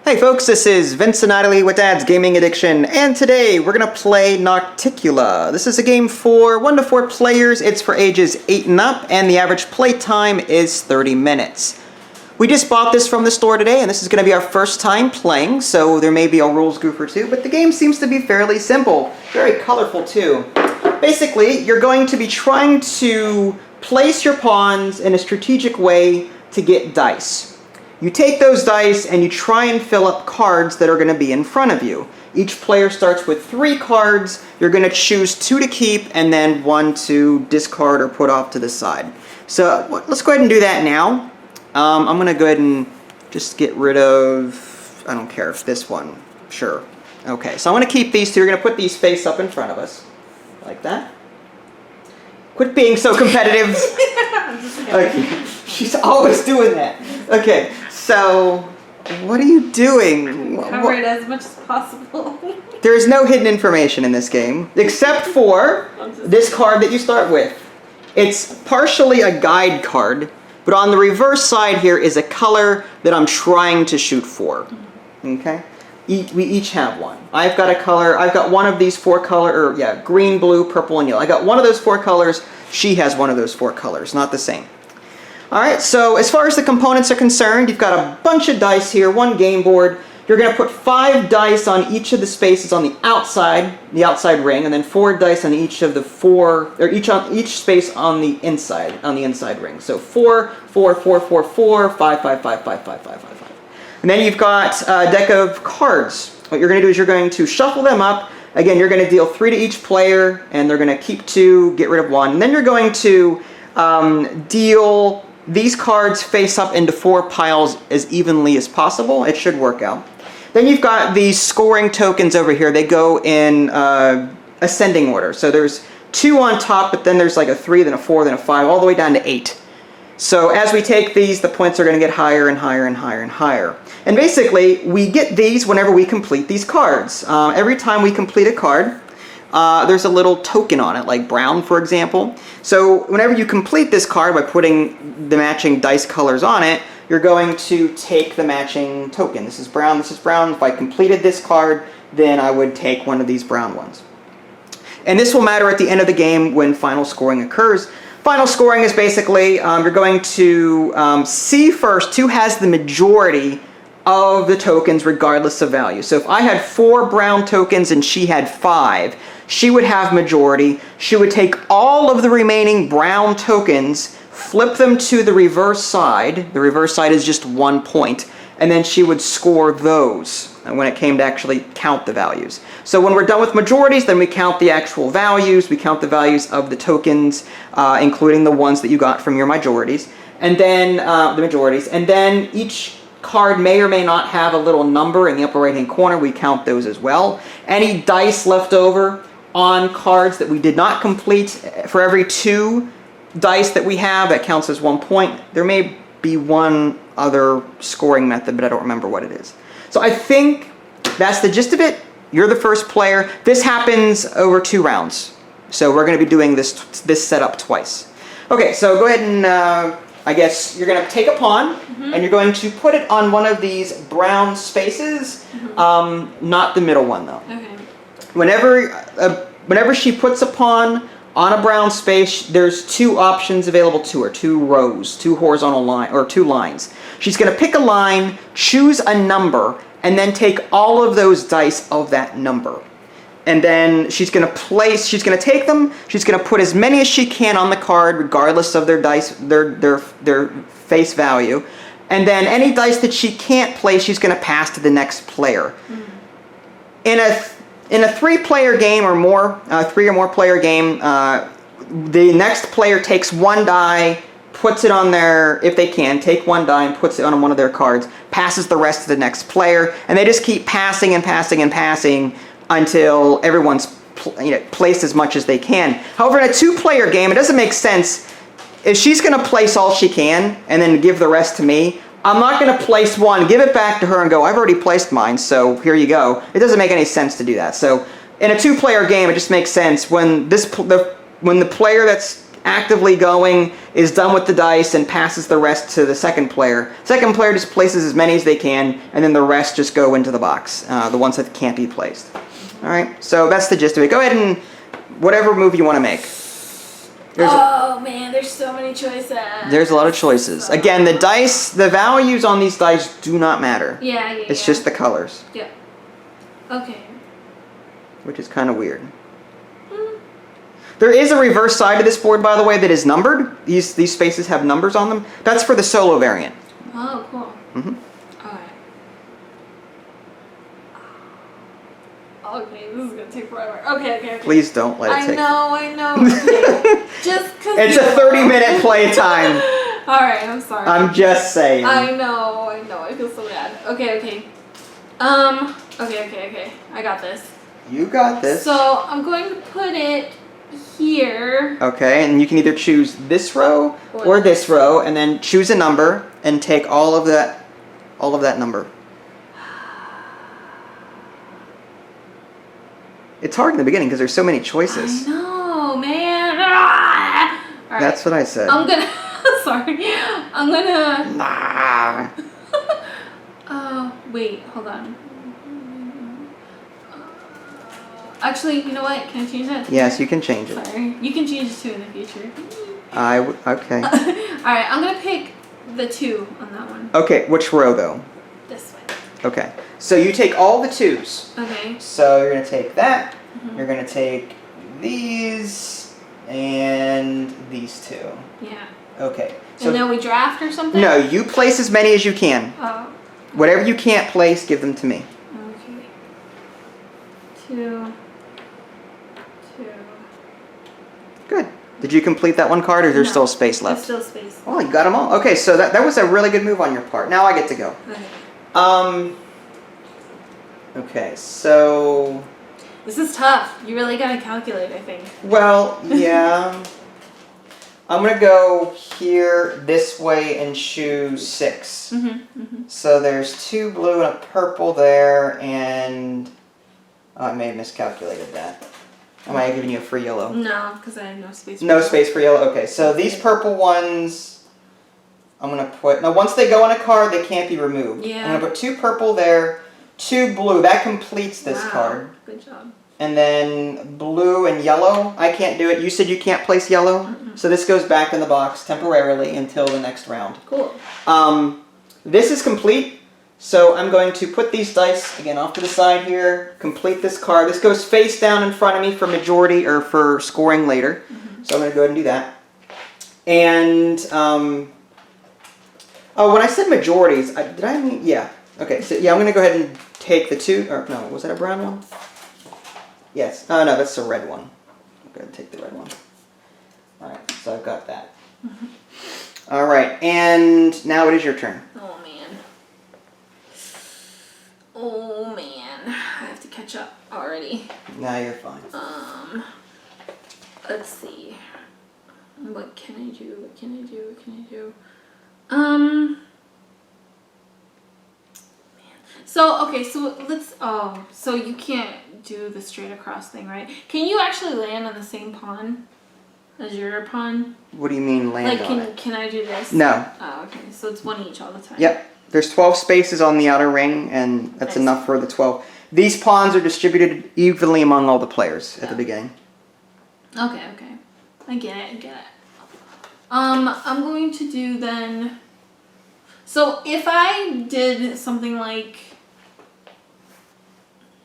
Hey folks, this is Vincent Natalie with Dad's Gaming Addiction, and today we're gonna play Nocticula. This is a game for 1 to 4 players. It's for ages 8 and up, and the average play time is 30 minutes. We just bought this from the store today, and this is gonna be our first time playing, so there may be a rules goof or two, but the game seems to be fairly simple. Very colorful too. Basically, you're going to be trying to place your pawns in a strategic way to get dice. You take those dice and you try and fill up cards that are going to be in front of you. Each player starts with 3 cards. You're going to choose 2 to keep and then 1 to discard or put off to the side. So let's go ahead and do that now. I'm going to go ahead and just get rid of, I don't care if this one, sure. Okay, so I'm going to keep these 2. You're going to put these face up in front of us, like that. Quit being so competitive. Okay. She's always doing that. Okay, so what are you doing? Cover it as much as possible. There is no hidden information in this game, except for this card that you start with. It's partially a guide card, but on the reverse side here is a color that I'm trying to shoot for. Okay? We each have one. I've got a color, I've got one of these 4 color, green, blue, purple, and yellow. I got one of those 4 colors. She has one of those 4 colors, not the same. Alright, so as far as the components are concerned, you've got a bunch of dice here, 1 game board. You're going to put 5 dice on each of the spaces on the outside ring, and then 4 dice on each of the 4, or each space on the inside ring. So 4, 4, 4, 4, 4, 5, 5, 5, 5, 5, 5, 5, 5. And then you've got a deck of cards. What you're going to do is you're going to shuffle them up. Again, you're going to deal 3 to each player, and they're going to keep 2, get rid of 1. And then you're going to deal these cards face up into 4 piles as evenly as possible. It should work out. Then you've got these scoring tokens over here. They go in ascending order. So there's 2 on top, but then there's like a 3, then a 4, then a 5, all the way down to 8. So as we take these, the points are going to get higher and higher and higher and higher. And basically, we get these whenever we complete these cards. Every time we complete a card, there's a little token on it, like brown, for example. So whenever you complete this card by putting the matching dice colors on it, you're going to take the matching token. This is brown, this is brown. If I completed this card, then I would take one of these brown ones. And this will matter at the end of the game when final scoring occurs. Final scoring is basically, you're going to see first who has the majority of the tokens regardless of value. So if I had 4 brown tokens and she had 5, she would have majority. She would take all of the remaining brown tokens, flip them to the reverse side. The reverse side is just 1 point. And then she would score those when it came to actually count the values. So when we're done with majorities, then we count the actual values. We count the values of the tokens, including the ones that you got from your majorities. And then the majorities. And then each card may or may not have a little number in the upper right hand corner. We count those as well. Any dice left over on cards that we did not complete, for every 2 dice that we have, that counts as 1 point. There may be one other scoring method, but I don't remember what it is. So I think that's the gist of it. You're the first player. This happens over 2 rounds. So we're going to be doing this setup twice. Okay, so go ahead and I guess you're going to take a pawn, and you're going to put it on one of these brown spaces, not the middle one though. Okay. Whenever she puts a pawn on a brown space, there's 2 options available to her, 2 rows, 2 horizontal line or 2 lines. She's going to pick a line, choose a number, and then take all of those dice of that number. And then she's going to take them, she's going to put as many as she can on the card, regardless of their dice, their face value. And then any dice that she can't play, she's going to pass to the next player. In a 3-player game or more, 3 or more player game, the next player takes 1 die, puts it on their, if they can, take 1 die and puts it on one of their cards, passes the rest to the next player, and they just keep passing and passing and passing until everyone's placed as much as they can. However, in a 2-player game, it doesn't make sense. If she's going to place all she can and then give the rest to me, I'm not going to place 1, give it back to her and go, I've already placed mine, so here you go. It doesn't make any sense to do that. So in a 2-player game, it just makes sense when the player that's actively going is done with the dice and passes the rest to the second player. Second player just places as many as they can, and then the rest just go into the box, the ones that can't be placed. All right, so that's the gist of it. Go ahead and whatever move you want to make. Oh man, there's so many choices. There's a lot of choices. Again, the dice, the values on these dice do not matter. Yeah. It's just the colors. Yeah. Okay. Which is kind of weird. There is a reverse side to this board, by the way, that is numbered. These spaces have numbers on them. That's for the solo variant. Oh, cool. Mm-hmm. Okay, this is gonna take forever. Okay. Please don't let it take. I know. Okay. Just because. It's a 30-minute play time. All right, I'm sorry. I'm just saying. I know. I feel so bad. Okay. Okay. I got this. You got this. So I'm going to put it here. Okay, and you can either choose this row or this row, and then choose a number and take all of that number. It's hard in the beginning because there's so many choices. I know, man. Ah! All right. That's what I said. I'm gonna. Sorry. I'm gonna. Nah. Wait. Hold on. Actually, you know what? Can I change that? Yes, you can change it. Sorry. You can change it too in the future. Okay. Alright, I'm gonna pick the 2 on that one. Okay, which row though? This way. Okay. So you take all the 2s. Okay. So you're going to take that. You're going to take these and these 2. Yeah. Okay. So And then we draft or something? no, you place as many as you can. Oh. Whatever you can't place, give them to me. Okay. 2. Good. Did you complete that one card, or is there still space left? There's still space. Oh, you got them all. Okay, so that was a really good move on your part. Now I get to go. Okay. Okay, so... This is tough. You really gotta calculate, I think. Well, yeah. I'm going to go here this way and choose 6. So there's 2 blue and a purple there, and... Oh, I may have miscalculated that. Am I giving you a free yellow? No, because I have no space. No space for yellow? Okay, so these purple ones, I'm going to put... Now, once they go on a card, they can't be removed. Yeah. I'm going to put 2 purple there, 2 blue. That completes this card. Good job. And then blue and yellow, I can't do it. You said you can't place yellow? So this goes back in the box temporarily until the next round. Cool. This is complete. So I'm going to put these dice, again, off to the side here, complete this card. This goes face down in front of me for majority, or for scoring later. So I'm going to go ahead and do that. And, oh, when I said majorities, did I mean, yeah. Okay, so yeah, I'm going to go ahead and take the 2, or no, was that a brown one? Yes. Oh, no, that's the red one. I'm going to take the red one. All right, so I've got that. All right, and now it is your turn. Oh, man. Oh, man. I have to catch up already. No, you're fine. Let's see. What can I do? So, okay, so let's, so you can't do the straight across thing, right? Can you actually land on the same pawn as your pawn? What do you mean land on it? Can I do this? No. Oh, okay, so it's 1 each all the time. Yep. There's 12 spaces on the outer ring, and that's enough for the 12. These pawns are distributed evenly among all the players at the beginning. Okay. I get it. I'm going to do then... So if I did something like...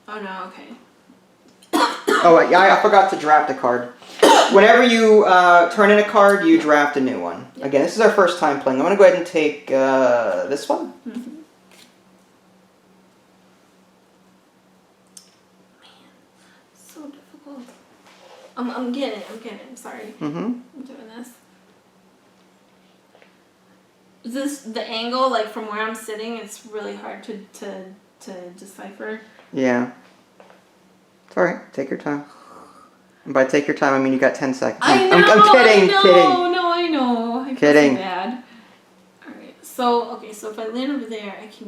Oh, no, okay. Oh, yeah, I forgot to draft a card. Whenever you turn in a card, you draft a new one. Yep. Again, this is our first time playing. I'm going to go ahead and take this one. Man, so difficult. I'm getting it. Sorry. I'm doing this. Is this the angle, like from where I'm sitting? It's really hard to decipher. Yeah. It's all right. Take your time. And by take your time, I mean you got 10 seconds. I'm kidding. I know. I feel so bad. Alright, so if I land over there, if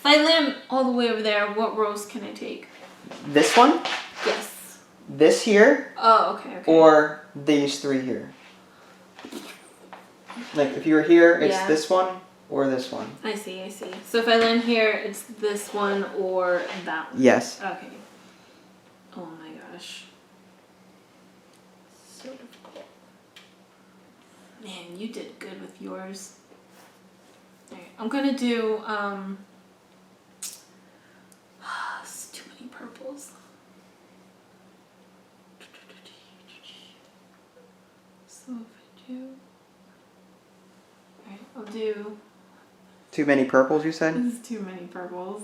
I land all the way over there, what rows can I take? This one? Yes. this here, Oh, okay, okay. or these three here. Like if you were here, it's Yeah. this one or this one. I see, I see. So if I land here, it's this one or that one? Yes. Okay. Oh my gosh. So difficult. Man, you did good with yours. Alright, I'm gonna do, it's too many purples. So if I do... Alright, I'll do... Too many purples, you said? This is too many purples.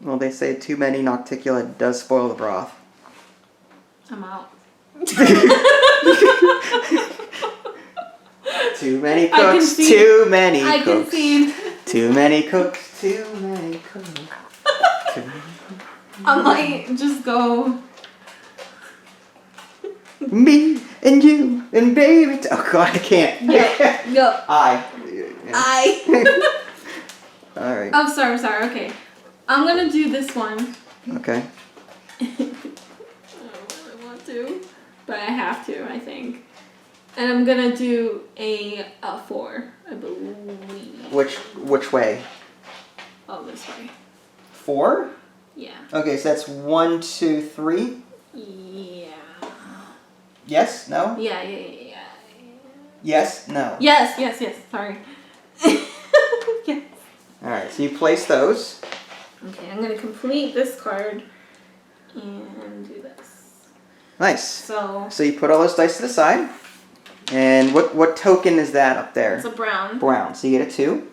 Well, they say too many Nocticula does spoil the broth. I'm out. Too many I can cooks, see- too many I can cooks. see. Too many cooks, too many cooks. I might just go. Me and you and baby. Oh God, I can't. Go. I. All right. I'm sorry. Okay. I'm gonna do this one. Okay. I don't really want to, but I have to, I think. And I'm gonna do a 4, I believe. Which way? Oh, this way. 4? Yeah. Okay, so that's 1, 2, 3. Yeah. Yes? No? Yeah. Yes? No. Yes. Sorry. Yes. All right. So you place those. Okay, I'm gonna complete this card and do this. Nice. So So you put all those dice to the side. And what token is that up there? it's a brown. Brown. So you get a 2.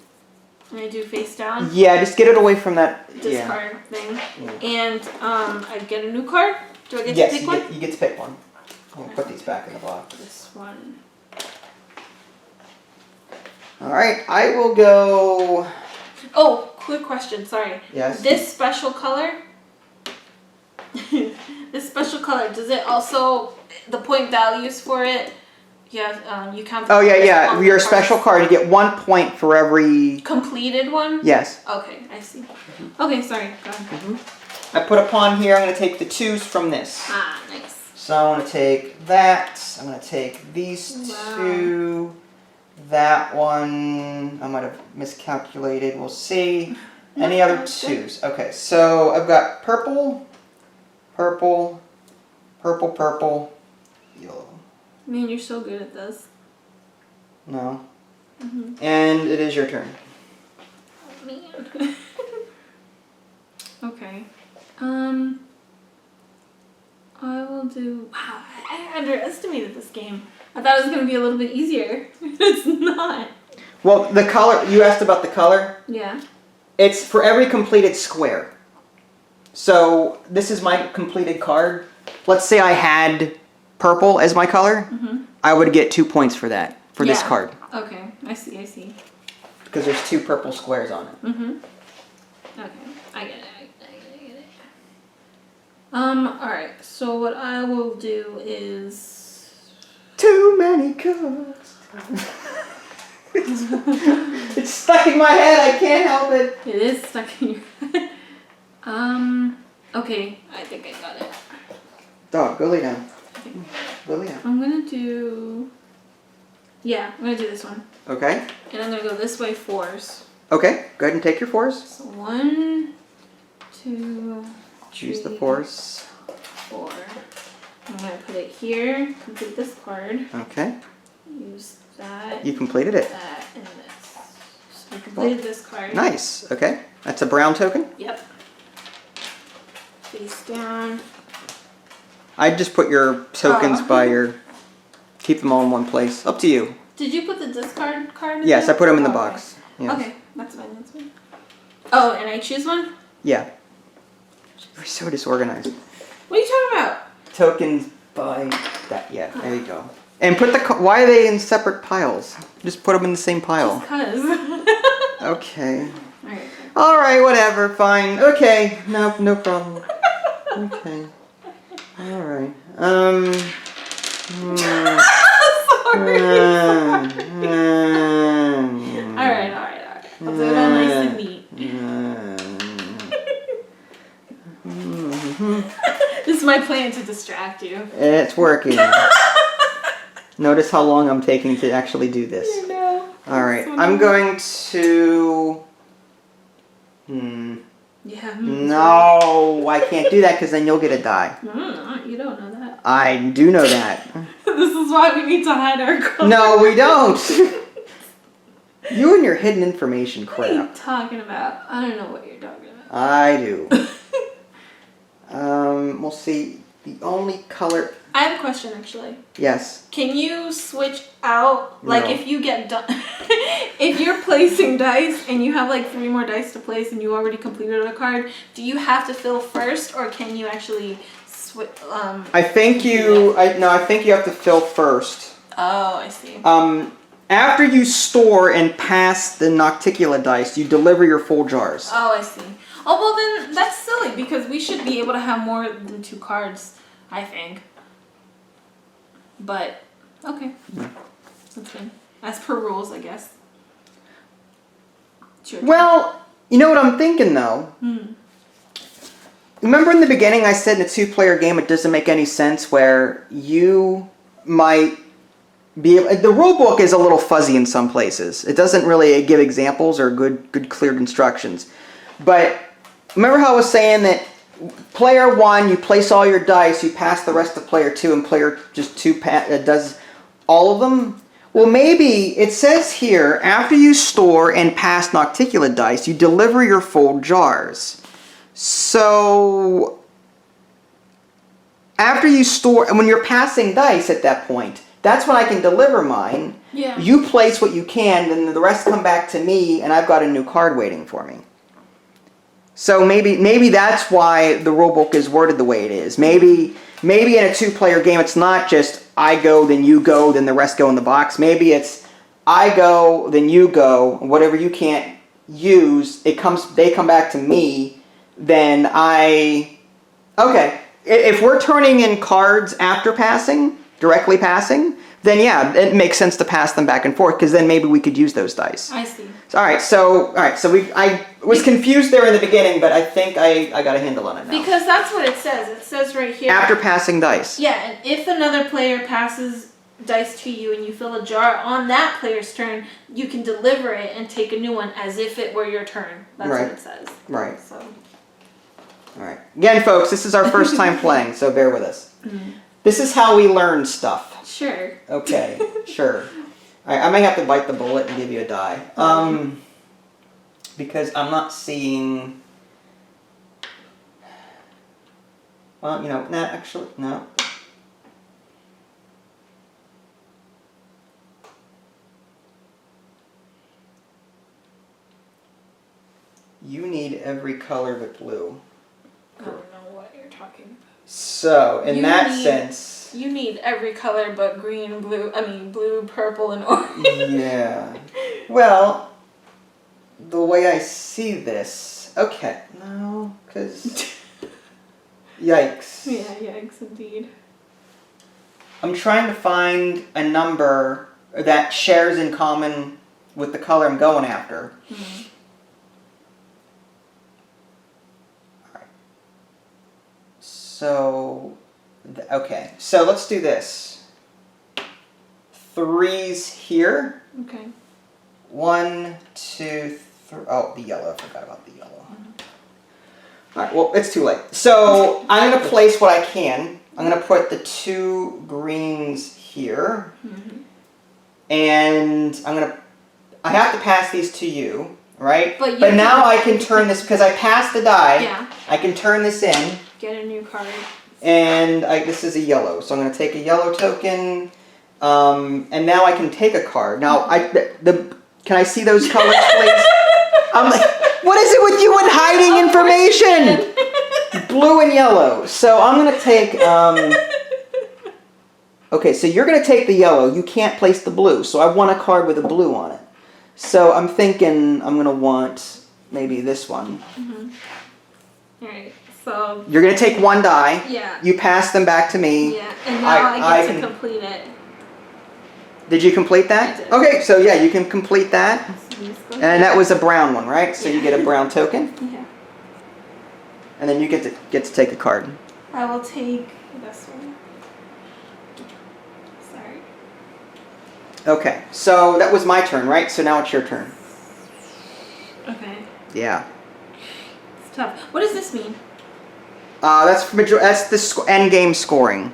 And I do face down. Yeah, just get it away from that. Discard thing. Yeah. And I get a new card. Do I get Yes, to pick you one? get, you get to pick one. We'll put these back in the box. This one. All right, I will go. Oh, quick question. Sorry. Yes. This special color. This special color. Does it also the point values for it? Yeah. You count. Oh yeah. on Your the special cards. card, you get 1 point for every. Completed one. Yes. Okay, I see. Okay, sorry. Go ahead. I put a pawn here. I'm going to take the 2s from this. Ah, nice. So I'm going to take that. I'm going to take these Wow. 2. That one. I might have miscalculated. We'll see. Any other that's good. 2s? Okay. So I've got purple, purple, purple, purple, yellow. Man, you're so good at this. No. Mm-hmm. And it is your turn. Oh, man. Okay. I will do. Wow, I underestimated this game. I thought it was gonna be a little bit easier. It's not. Well, the color. You asked about the color. Yeah. It's for every completed square. So this is my completed card. Let's say I had purple as my color. Mm-hmm. I would get 2 points for that, for this Yeah. card. Okay. I see. Because there's 2 purple squares on it. Mm-hmm. Okay. I get it. Alright, so what I will do is Too many cooks. It's stuck in my head. I can't help it. it is stuck in your head. Okay, I think I got it. Dog, go lay down. Go lay down. I'm gonna do I'm gonna do this one. Okay. And I'm gonna go this way 4s. Okay. Go ahead and take your 4s. So 1, 2, Choose the 3, 4s. 4. I'm gonna put it here, complete this card, Okay. use that, You completed it. that, and this. So I completed this card. Nice. Okay. That's a brown token. Yep. Face down. I'd just put your tokens Oh. by your. Keep them all in one place. Up to you. Did you put the discard card in Yes, there? I put them in the Oh, okay. box. Yes. Okay, that's fine. Oh, and I choose one? Yeah. We're so disorganized. What are you talking about? Tokens by that. Yeah, there you go. And put the. Why are they in separate piles? Just put them in the same pile. Just cause. Okay. Alright. All right. Whatever. Fine. Okay. No problem. Okay. All right. Sorry. Alright. I'll do it all nice and neat. This It's my plan to distract you. It's working. Notice how long I'm taking to actually do this. I know. All right, I'm going to... Yeah. No, I can't do that because then you'll get a die. You don't know that. I do know that. This is why we need to hide our cards. No, we don't. You and your hidden information crap. What are you talking about? I don't know what you're talking about. I do. We'll see. The only color... I have a question, actually. Yes. Can you switch out, like, No. if you get done... if you're placing dice and you have, like, 3 more dice to place and you already completed a card, do you have to fill first, or can you actually switch... I think you... I think you have to fill first. Oh, I see. After you store and pass the Nocticula dice, you deliver your full jars. Oh, I see. Oh, well then, that's silly, because we should be able to have more than 2 cards, I think. But, okay. That's good. As per rules, I guess. Sure. Well, you know what I'm thinking, though? Remember in the beginning I said in a 2-player game it doesn't make any sense where you might be... The rule book is a little fuzzy in some places. It doesn't really give examples or good clear instructions. But remember how I was saying that player 1, you place all your dice, you pass the rest to player 2, and player just 2 does all of them? Well, maybe it says here, after you store and pass Nocticula dice, you deliver your full jars. So, after you store, and when you're passing dice at that point, that's when I can deliver mine. Yeah. You place what you can, then the rest come back to me, and I've got a new card waiting for me. So maybe that's why the rulebook is worded the way it is. Maybe in a 2-player game it's not just I go, then you go, then the rest go in the box. Maybe it's I go, then you go, whatever you can't use, they come back to me, then I... Okay, if we're turning in cards after passing, directly passing, then yeah, it makes sense to pass them back and forth, because then maybe we could use those dice. I see. All right, so I was confused there in the beginning, but I think I got a handle on it now. Because that's what it says. It says right here. After passing dice. Yeah, and if another player passes dice to you and you fill a jar on that player's turn, you can deliver it and take a new one as if it were your turn. That's Right. what it says. Right. So. All right. Again, folks, this is our first time playing, so bear with us. This is how we learn stuff. Sure. Okay, sure. All right, I may have to bite the bullet and give you a die. Because I'm not seeing... Well, you know, no. You need every color but blue. I don't know what you're talking about. So, in that sense... You need every color but green, blue, blue, purple, and orange. Yeah. Well, the way I see this... Okay, no, because... Yikes. Yeah, yikes, indeed. I'm trying to find a number that shares in common with the color I'm going after. Alright. So... Okay, so let's do this. 3's here. Okay. 1, 2, 3. Oh, the yellow. I forgot about the yellow. Alright, well, it's too late. So, I'm going to place what I can. I'm going to put the 2 greens here. And I have to pass these to you, right? But now I can turn this, because I passed the die. Yeah. I can turn this in. Get a new card. And this is a yellow, so I'm going to take a yellow token, and now I can take a card. Now, can I see those colors, please? I'm like, what is it with you and hiding information? Blue and yellow. So I'm going to take, okay, so you're going to take the yellow. You can't place the blue, so I want a card with a blue on it. So I'm thinking I'm going to want maybe this one. All right. So you're going to take 1 die. Yeah. You pass them back to me. Yeah, and now I get to complete it. Did you complete that? I did. Okay, so yeah, you can complete that. And that was a brown one, right? So you get a brown token. Yeah. And then you get to take a card. I will take this one. Sorry. Okay, so that was my turn, right? So now it's your turn. Okay. Yeah. It's tough. What does this mean? That's the end game scoring.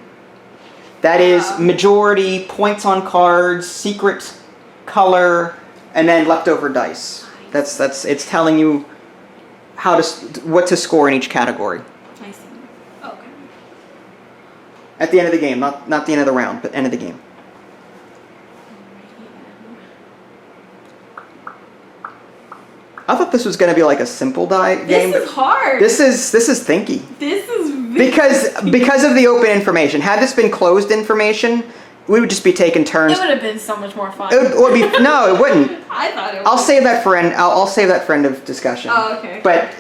That is majority, points on cards, secret color, and then leftover dice. That's it's telling you what to score in each category. I see. Okay. At the end of the game, not the end of the round, but end of the game. I thought this was going to be like a simple game. This is hard. This is thinky. This is because of the open information. Had this been closed information, we would just be taking turns. It would have been so much more fun. It would be no, it wouldn't. I thought it would. I'll save that for I'll save that for end of discussion. Oh, okay. But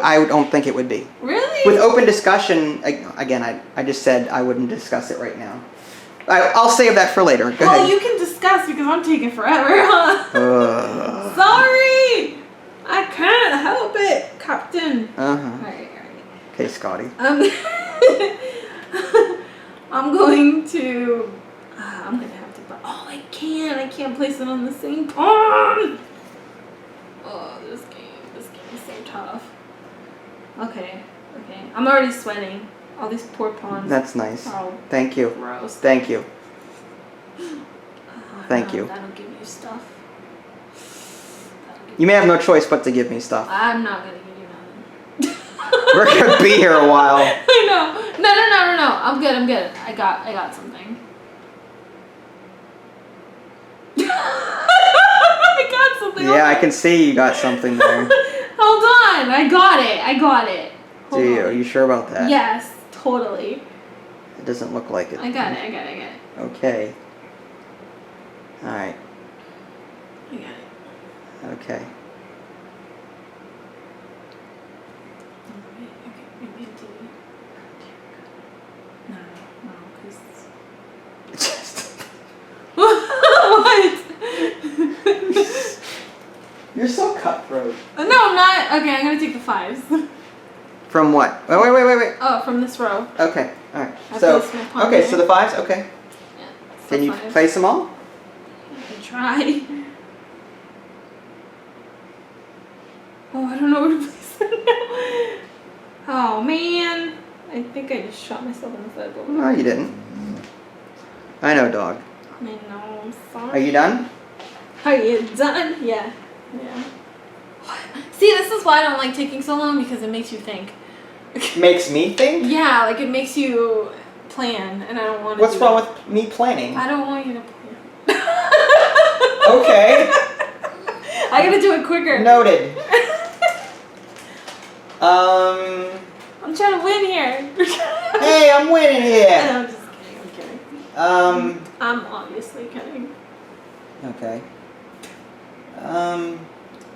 I don't think it would be. Really? With open discussion, again, I just said I wouldn't discuss it right now. I'll save that for later. Go ahead. Well, you can discuss because I'm taking forever, huh? Sorry! I can't help it, Captain. Alright. Okay, Scotty. I'm going to... I'm going to have to... Oh, I can't place it on the same pawn! Oh, this game is so tough. Okay. I'm already sweating. All these poor pawns. That's nice. Oh, thank you. gross. Thank you. Thank you. That'll give you stuff. You may have no choice but to give me stuff. I'm not gonna give you nothing. We're gonna be here a while. I know. No. I'm good. I got something. I got something. Yeah, I can see you got something there. Hold on. I got it. Do you? Are you sure about that? Yes, totally. It doesn't look like it. I got it. Okay. Alright. I got it. Okay. Maybe do. No, because. Just. What? You're so cutthroat. No, I'm not. Okay, I'm gonna take the 5s. From what? Wait. Oh, from this row. Okay, alright. I So, placed my pawn okay, there. so the 5s, okay. Yeah. Can you 5s. place them all? I can try. Oh, I don't know where to place them now. Oh, man. I think I just shot myself in the foot. No, you didn't. I know, dog. I know, I'm sorry. Are you done? Are you done? Yeah. See, this is why I don't like taking so long, because it makes you think. Makes me think? Yeah, like it makes you plan, and I don't want to. What's wrong with me planning? I don't want you to plan. Okay. I gotta do it quicker. Noted. I'm trying to win here. Hey, I'm winning here. No, I'm just kidding. I'm kidding. I'm obviously kidding. Okay.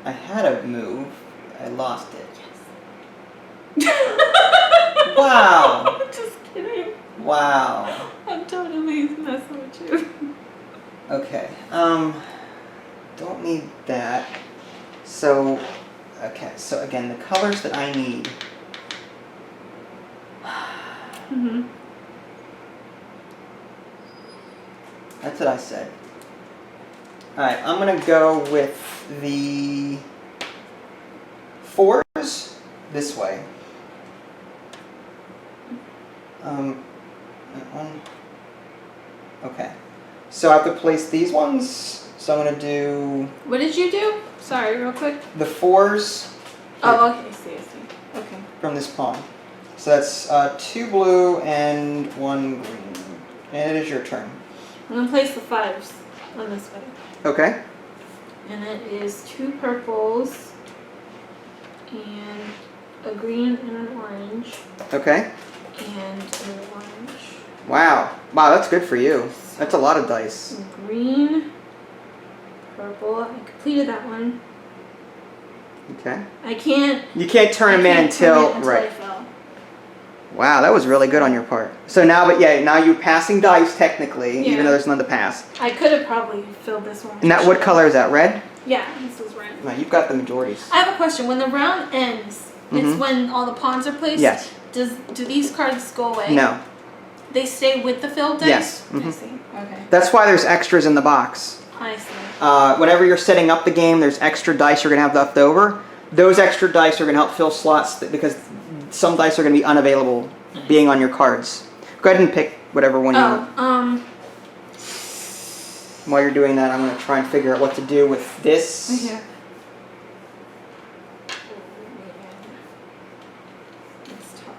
I had a move. I lost it. Yes. Wow. I'm just kidding. Wow. I'm totally messing with you. Okay. Don't need that. So, okay. So again, the colors that I need. That's what I said. Alright, I'm gonna go with the 4s this way. That one. Okay. So I have to place these ones. So I'm gonna do What did you do? Sorry, real quick. the 4s. Oh, okay. I see. Okay. From this pawn. So that's 2 blue and 1 green. And it is your turn. I'm gonna place the 5s on this way. Okay. And it is 2 purples and a green and an orange Okay. and an orange. Wow. Wow, that's good for you. That's a lot of dice. Green, purple. I completed that one. Okay. I can't. You can't turn them in until I right. fell. Wow, that was really good on your part. So now, now you're passing dice technically, Yeah. even though there's none to pass. I could have probably filled this one. And that, what color is that? Red? Yeah, this is red. No, you've got the majorities. I have a question. When the round ends, it's when all the pawns are placed? Yes. Do these cards go away? No. They stay with the filled dice? Yes. I see. Okay. That's why there's extras in the box. I see. Whenever you're setting up the game, there's extra dice you're going to have left over. Those extra dice are going to help fill slots because some dice are going to be unavailable being on your cards. Go ahead and pick whatever one you want. While you're doing that, I'm going to try and figure out what to do with this. Okay. It's tough.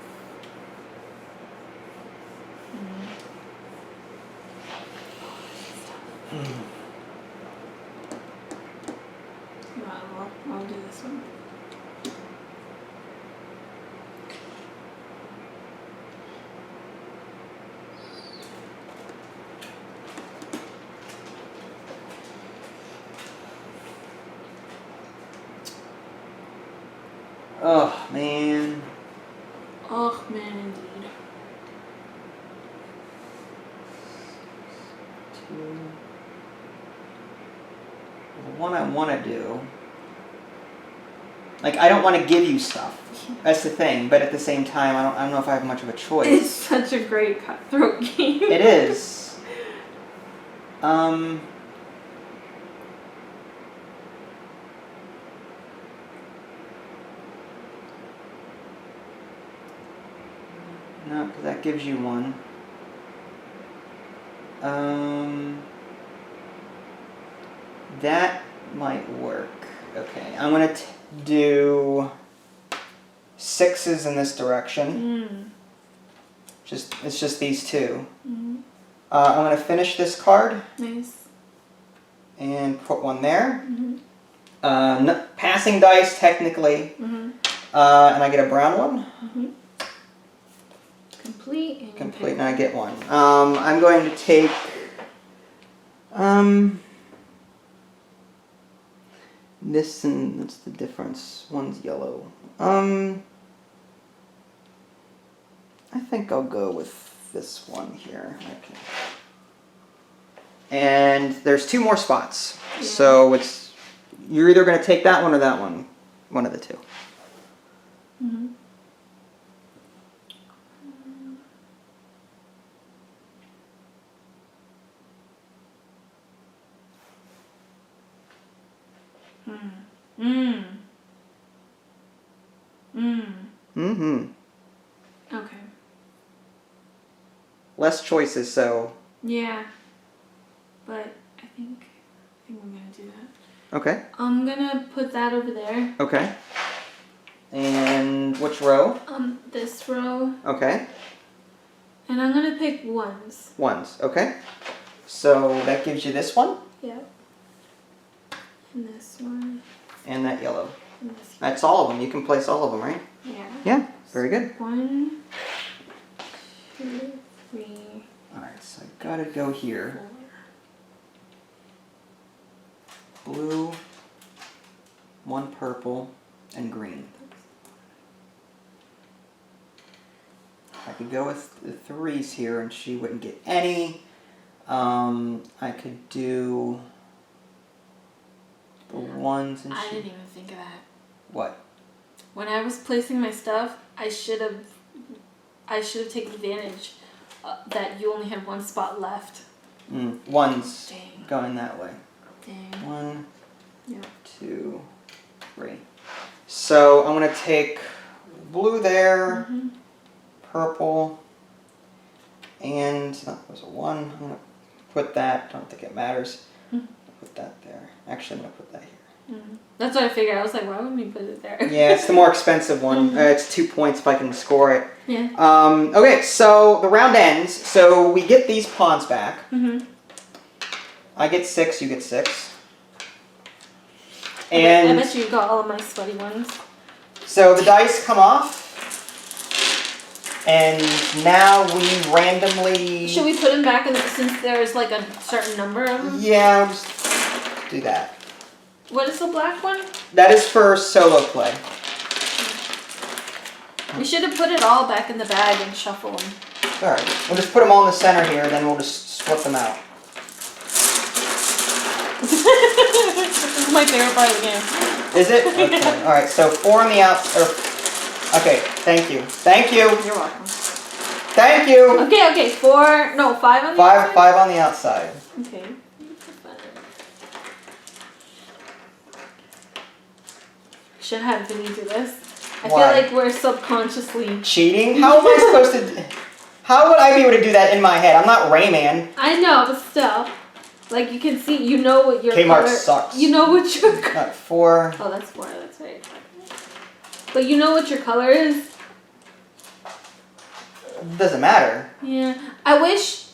I'll do this one. Oh, man. Oh, man, indeed. The one I want to do... Like, I don't want to give you stuff. That's the thing. But at the same time, I don't know if I have much of a choice. It's such a great cutthroat game. It is. No, because that gives you one. That might work. Okay, I'm gonna do 6s in this direction. It's just these two. I'm gonna finish this card. Nice. And put one there. Passing dice technically. And I get a brown one. Complete. Complete, and I get one. I'm going to take. This and what's the difference? One's yellow. I think I'll go with this one here. Okay. And there's 2 more spots. Yeah. So you're either going to take that one or that one. One of the two. Okay. Less choices, so. Yeah. But I think I'm gonna do that. Okay. I'm gonna put that over there. Okay. And which row? This row. Okay. And I'm gonna pick ones. Ones, okay. So that gives you this one? Yep. And this one. And that yellow. And this That's all of them. You can place all of them, right? Yeah. Yeah, very good. 1, 2, 3. Alright, so I gotta go here. 4. Blue, 1 purple, and green. I could go with the 3s here and she wouldn't get any. I could do the 1s and I she... didn't even think of that. What? When I was placing my stuff, I should have taken advantage that you only had 1 spot left. 1s. Dang. Going that way. Dang. 1, Yep. 2, 3. So I'm gonna take blue there, purple, and that was a 1. I'm gonna put that. Don't think it matters. Put that there. Actually, I'm gonna put that here. That's what I figured. I was like, why would we put it there? Yeah, it's the more expensive one. It's 2 points if I can score it. Yeah. Okay, so the round ends. So we get these pawns back. I get 6. You get 6. And I bet you got all of my sweaty ones. So the dice come off. And now we randomly... Should we put them back in since there's like a certain number of them? Yeah, I'll just do that. What is the black one? That is for solo play. We should have put it all back in the bag and shuffle them. Alright, we'll just put them all in the center here, then we'll just split them out. This is my favorite part of the game. Is it? Okay. Alright, so 4 on the outs, or Okay, thank you. Thank you. You're welcome. Thank you. Okay, 4, no, 5 on the outside? Five on the outside. Okay. Should have Vinny do this. I Why? feel like we're subconsciously... Cheating? How am I supposed to... How would I be able to do that in my head? I'm not Rayman. I know, but still. Like, you can see, you know what your Kmart color... sucks. You know what your... 4. Oh, that's 4, that's right. But you know what your color is? Doesn't matter. Yeah. I wish...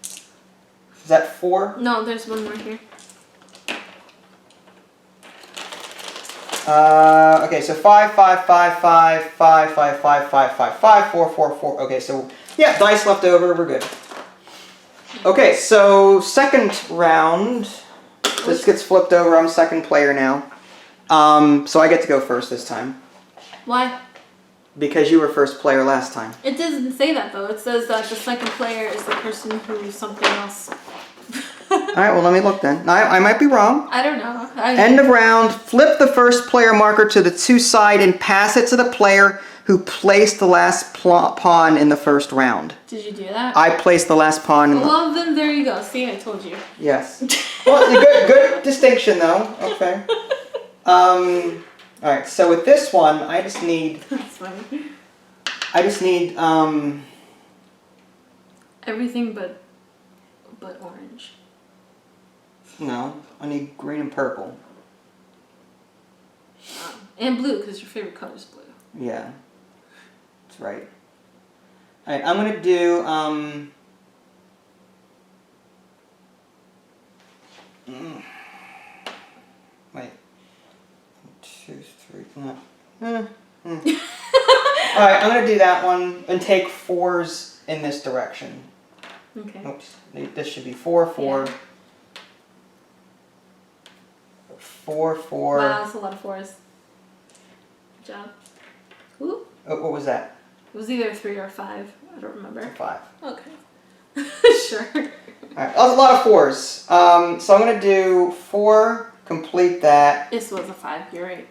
Is that 4? No, there's one more here. Okay, so 5, 5, 5, 5, 5, 5, 5, 5, 5, 5, 4, 4, 4. Okay, so yeah, dice left over, we're good. Okay, so second round. This gets flipped over. I'm second player now. So I get to go first this time. Why? Because you were first player last time. It doesn't say that though. It says that the second player is the person who's something else. Alright, well let me look then. I might be wrong. I don't know. End of round. Flip the first player marker to the 2 side and pass it to the player who placed the last pawn in the first round. Did you do that? I placed the last pawn in the... Well, then there you go. See, I told you. Yes. Well, good distinction though. Okay. Alright, so with this one, I just need... That's funny. Everything but orange. No, I need green and purple. And blue, because your favorite color is blue. Yeah. That's right. Alright, I'm gonna do, wait. 2, 3, no. Alright, I'm gonna do that one and take 4s in this direction. Okay. Oops, this should be 4, 4. Yeah. 4, 4. Wow, that's a lot of 4s. Good job. Ooh. Oh, what was that? It was either 3 or 5. I don't remember. 5. Okay. Sure. Alright, that was a lot of 4s. So I'm gonna do 4, complete that. This was a 5, you're right.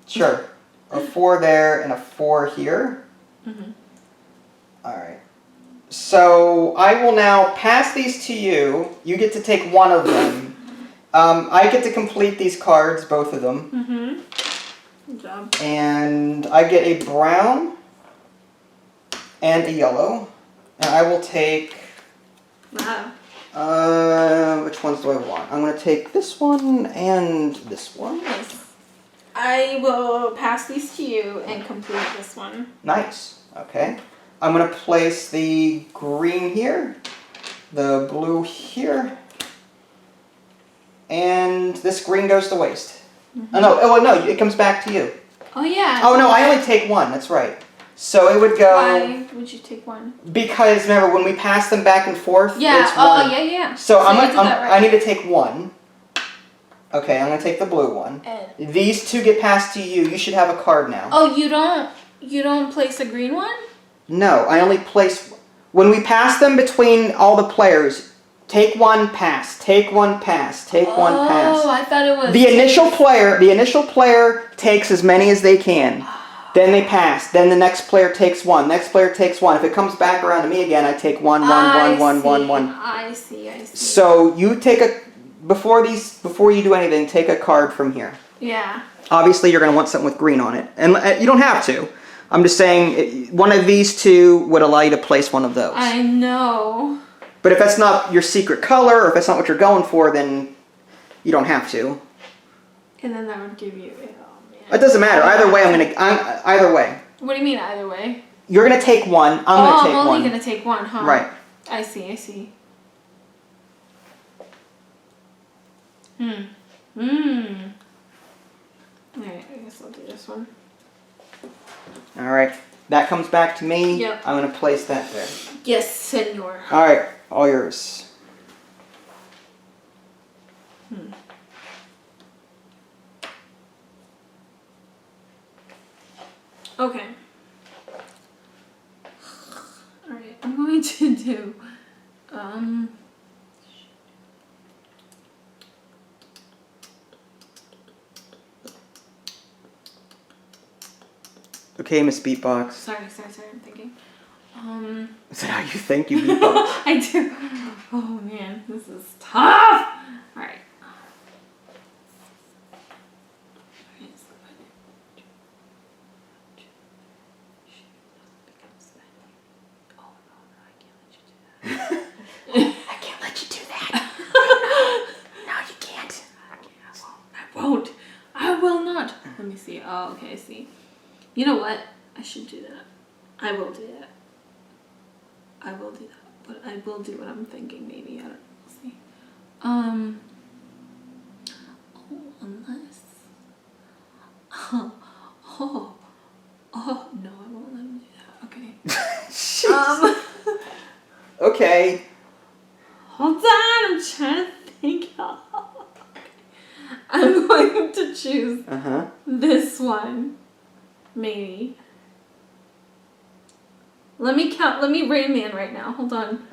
Sure. A 4 there and a 4 here. Mm-hmm. Alright. So I will now pass these to you. You get to take one of them. I get to complete these cards, both of them. Mm-hmm. Good job. And I get a brown and a yellow. And I will take... Wow. Which ones do I want? I'm going to take this one and this one. Nice. I will pass these to you and complete this one. Nice. Okay. I'm going to place the green here, the blue here, and this green goes to waste. Mm-hmm. Oh no, it comes back to you. Oh yeah. Oh no, I only take one, that's right. So it would go... Why would you take one? Because remember, when we pass them back and forth, Yeah, it's one. yeah. So you did that right. I need to take one. Okay, I'm going to take the blue one. And These 2 get passed to you. You should have a card now. oh, you don't place a green one? No, I only place... When we pass them between all the players, take one, pass. Take one, pass. Take one, pass. Oh, I thought it was... The initial player takes as many as they can. Then they pass. Then the next player takes one. Next player takes one. If it comes back around to me again, I take one. I see. So you take a... Before you do anything, take a card from here. Yeah. Obviously, you're going to want something with green on it. And you don't have to. I'm just saying, one of these 2 would allow you to place one of those. I know. But if that's not your secret color, or if that's not what you're going for, then you don't have to. And then that would give you... Oh, man. It doesn't matter. Either way, either way. What do you mean, either way? You're going to take one. I'm going to take one. I'm only going to take one, huh? Right. I see. Alright, I guess I'll do this one. Alright. That comes back to me. Yep. I'm going to place that there. Yes, senor. Alright. All yours. Okay. Alright, I'm going to do... Okay, Miss Beatbox. Sorry, I'm thinking. Is that how you think you beatbox? I do. Oh man, this is tough. All right. I can't let you do that. No, you can't. I won't. I will not. Let me see. Oh, okay, I see. You know what? I should do that. I will do that. I will do that. But I will do what I'm thinking, maybe. I don't know. We'll see. Oh, unless. Oh, no, I won't let him do that. Okay. Okay. Hold on, I'm trying to think. I'm going to choose this one. Maybe. Let me count. Let me Rain Man right now. Hold on.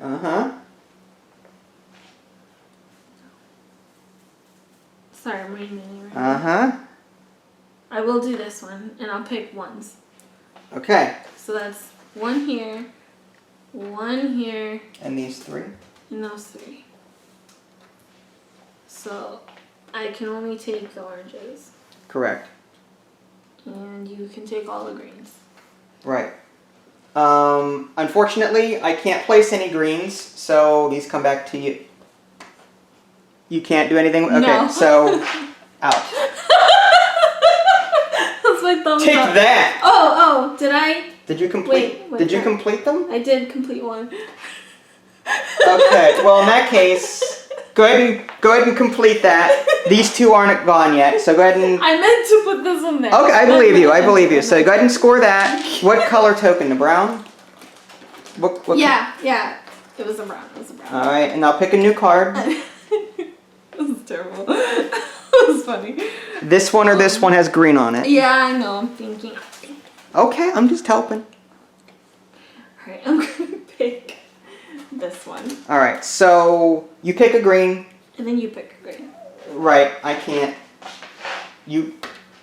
Sorry, I'm Rain Man right now. I will do this one, and I'll pick ones. Okay. So that's one here, And these three? and those three. So I can only take the oranges, Correct. and you can take all the greens. Right. Unfortunately, I can't place any greens, so these come back to you. You can't do anything? Okay, No. so out. That's my thumbs Take up. that! Oh, did I? Did you complete? Wait, did you no. complete them? I did complete one. Okay. Well, in that case, go ahead and complete that. These two aren't gone yet, so go ahead and. I meant to put this one there. Okay, I believe you. I believe you. So go ahead and score that. What color token? The brown. What Yeah. It was a brown. All right, and I'll pick a new card. This is terrible. That was funny. This one or this one has green on it. Yeah, I know. I'm thinking. Okay, I'm just helping. Alright, I'm gonna pick this one. Alright, so you pick a green. And then you pick a green. Right, I can't. You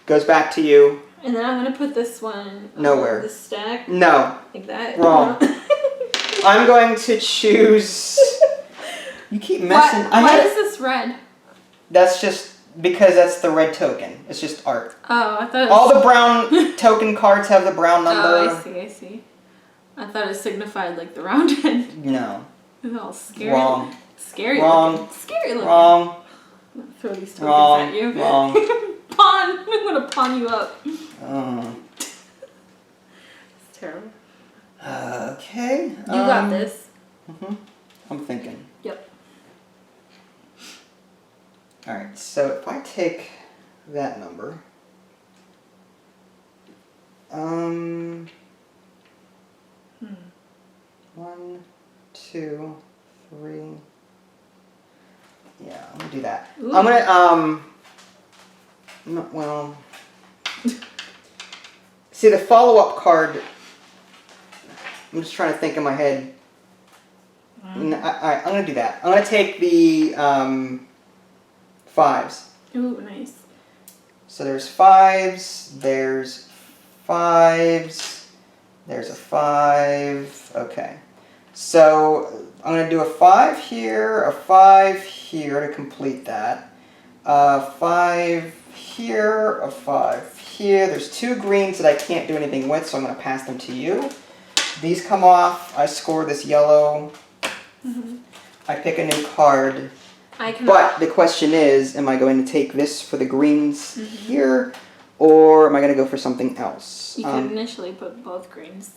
goes back to you. And then I'm gonna put this one Nowhere. on the stack. No. Like that. Wrong. I'm going to choose. You keep messing. Why is this red? That's just because that's the red token. It's just art. Oh, I thought it was... All the brown token cards have the brown number. Oh, I see. I thought it signified like the round end. No. It's all scary. Wrong. Scary Wrong. looking. Scary looking. Wrong. I'm gonna throw these tokens Wrong. at you. Wrong. Pawn! I'm gonna pawn you up. It's terrible. Okay. You got this. I'm thinking. Yep. Alright, so if I take that number. 1, 2, 3. Yeah, I'm gonna do that. Ooh. I'm gonna, no, well. See, the follow-up card, I'm just trying to think in my head. I'm gonna do that. I'm gonna take the, 5s. Ooh, nice. So there's 5s, there's 5s, there's a 5, okay. So I'm going to do a 5 here, a 5 here to complete that. 5 here, a 5 here. There's 2 greens that I can't do anything with, so I'm going to pass them to you. These come off, I score this yellow, I pick a new card. But the question is, am I going to take this for the greens here, or am I going to go for something else? You could initially put both greens.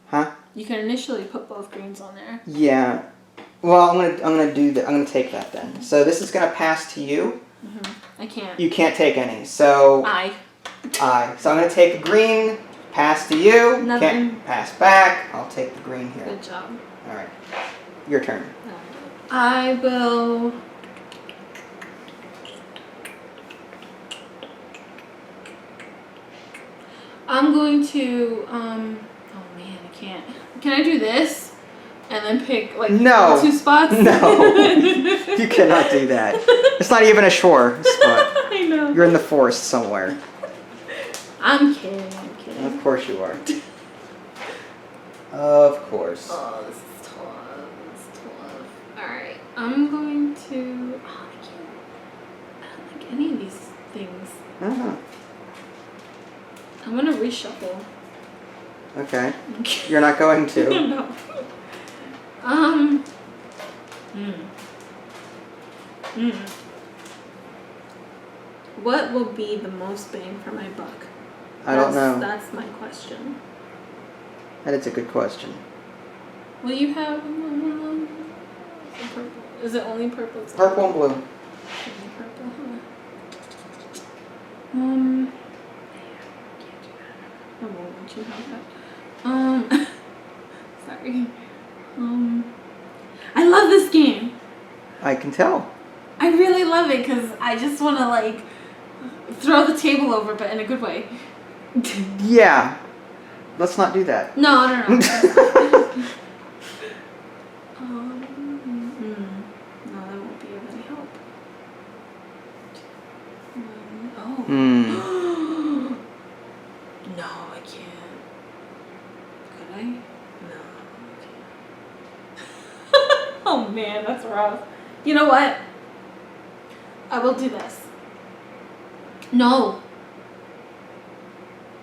Huh? You can initially put both greens on there. Yeah. Well, I'm gonna do that. I'm gonna take that then. So this is gonna pass to you. I can't. You can't take any. So I. So I'm gonna take a green. Pass to you. Nothing. Can't pass back. I'll take the green here. Good job. All right. Your turn. I will. I'm going to. Oh man, I can't. Can I do this? And then pick like 2 spots? No. You cannot do that. It's not even a shore spot. I know. You're in the forest somewhere. I'm kidding. I'm kidding. Of course you are. Of course. Oh, this is tough. This is tough. Alright, I'm going to... Oh, I don't like any of these things. Uh-huh. I'm going to reshuffle. Okay. You're not going to. No. What will be the most bang for my buck? I don't know. That's my question. That is a good question. Will you have purple? Is it only purple? It's Purple and blue. only purple, huh? I won't let you have that. Sorry. I love this game. I can tell. I really love it because I just want to like throw the table over, but in a good way. Yeah. Let's not do that. No. No, that won't be of any help. Oh. No, I can't. Could I? No, I can't. Oh man, that's rough. You know what? I will do this. No.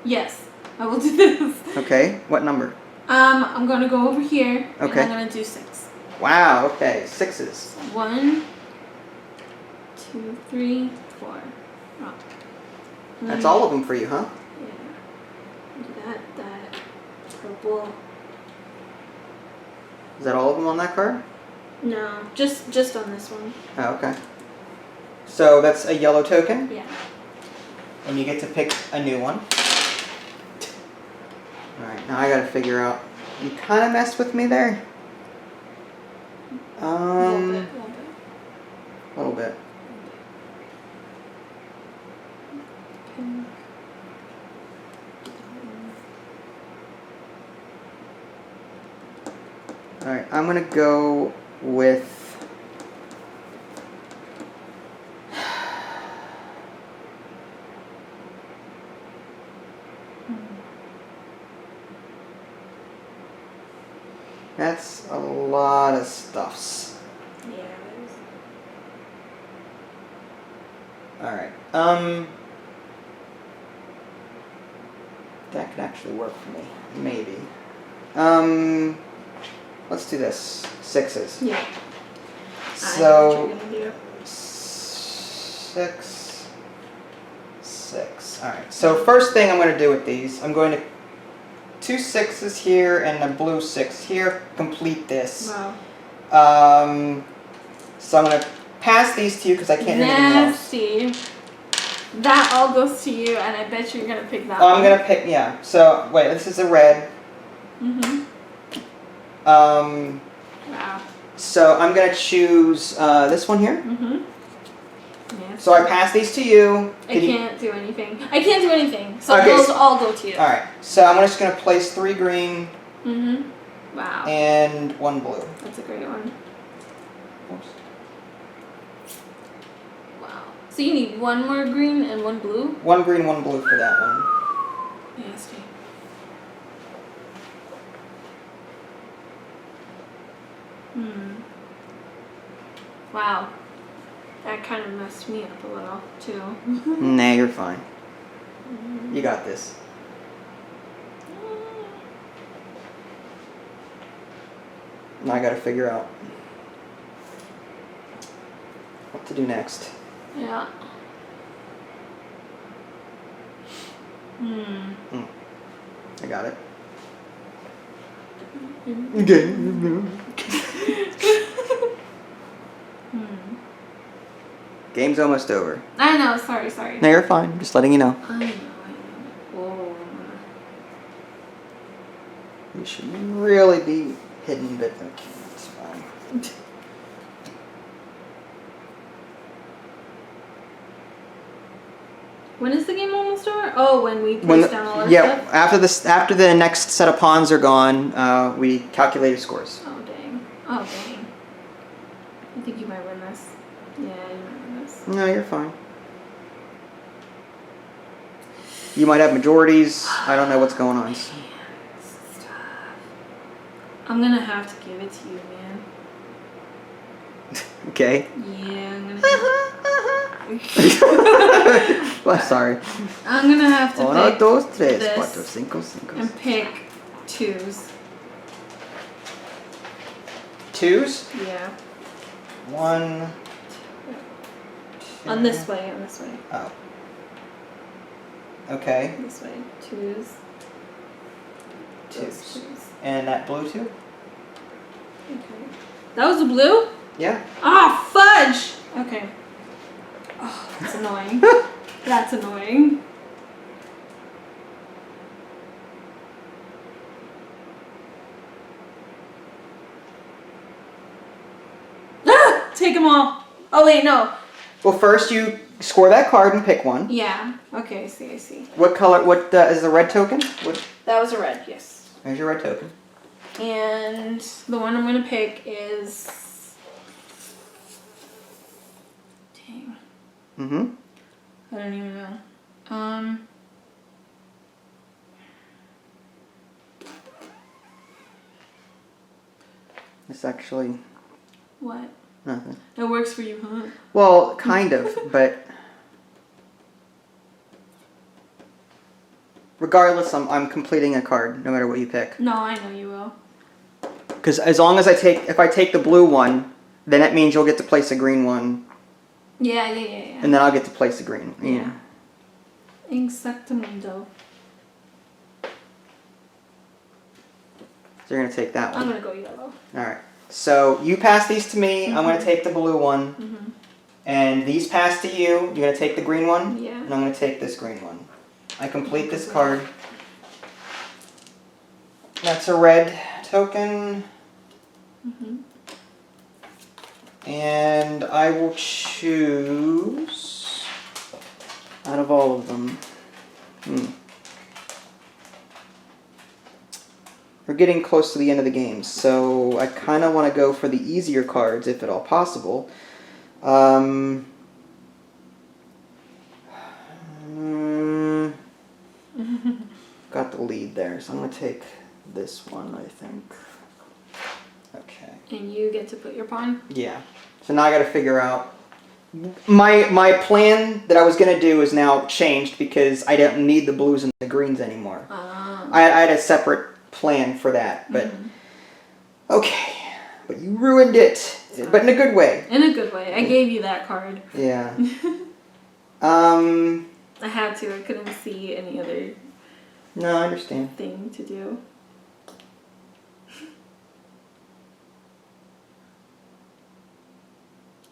Yes, I will do this. Okay. What number? I'm gonna go over here. Okay. And I'm gonna do 6. Wow. Okay. 6s. 1, 2, 3, 4. Oh. That's all of them for you, huh? Yeah. That purple. Is that all of them on that card? No, just on this one. Oh, okay. So that's a yellow token, Yeah. and you get to pick a new one. Alright, now I gotta figure out. You kind of messed with me there. A little bit. A little bit. Pink. Alright, I'm gonna go with. That's a lot of stuffs. Yeah, it is. Alright, that could actually work for me. Maybe. Let's do this. 6s. Yeah. So, I know what you're gonna do. 6. Alright, so first thing I'm going to do with these, I'm going to 2 6s here and a blue 6 here. Complete this. Wow. So I'm going to pass these to you because I can't do anything else. Nasty. That all goes to you, and I bet you're gonna pick that Oh, one. I'm going to pick, yeah. So, wait, this is a red. Wow. So I'm going to choose this one here. Yeah. So I pass these to you. I can't do anything. I can't do anything. So Okay, those so- all go to you. Alright, so I'm just going to place 3 green Wow. and 1 blue. That's a great one. Oops. Wow. So you need 1 more green and 1 blue? 1 green, 1 blue for that one. Nasty. Wow. That kind of messed me up a little, too. Nah, you're fine. You got this. Now I gotta figure out what to do next. Yeah. I got it. Okay. Game's almost over. I know, sorry. No, you're fine. Just letting you know. I know. Whoa. You should really be hidden, but okay, it's fine. When is the game almost over? Oh, when we place down all our stuff? After the next set of pawns are gone, we calculate scores. Oh, dang. I think you might win this. Yeah, you might win this. No, you're fine. You might have majorities. I don't know what's going on. This is tough. I'm gonna have to give it to you, man. Okay. Yeah, I'm gonna. Well, sorry. I'm gonna have to Uno, pick dos, tres, this cuatro, cinco, cinco. and pick 2s. 2s? Yeah. 1. On this way, on this way. Oh. Okay. This way. 2s. 2s. 2s. And that blue 2? Okay. That was the blue? Yeah. Ah, fudge! Okay. Oh, that's annoying. That's annoying. Ah! Take them all. Oh, wait, no. Well, first you score that card and pick one. Yeah. Okay, I see, I see. What color? What is the red token? What? That was a red, yes. There's your red token. And the one I'm going to pick is... Dang. Mm-hmm. I don't even know. It's actually What? nothing. It works for you, huh? Well, kind of, but regardless, I'm completing a card no matter what you pick. No, I know you will. Because as long as if I take the blue one, then that means you'll get to place a green one, Yeah. and then I'll get to place the green one. Yeah. Exactamundo. So you're gonna take that one. I'm gonna go yellow. All right. So you pass these to me. Mm-hmm. I'm gonna take the blue one, Mm-hmm. and these pass to you. You're gonna take the green one, Yeah. and I'm gonna take this green one. I complete this card. That's a red token. Mm-hmm. And I will choose out of all of them. We're getting close to the end of the game, so I kind of want to go for the easier cards, if at all possible. Got the lead there, so I'm going to take this one, I think. Okay. And you get to put your pawn? Yeah. So now I got to figure out. My plan that I was going to do is now changed because I don't need the blues and the greens anymore. I had a separate plan for that, but okay. But you ruined it, but in a good way. In a good way. I gave you that card. Yeah. I had to. I couldn't see any other No, I understand. thing to do.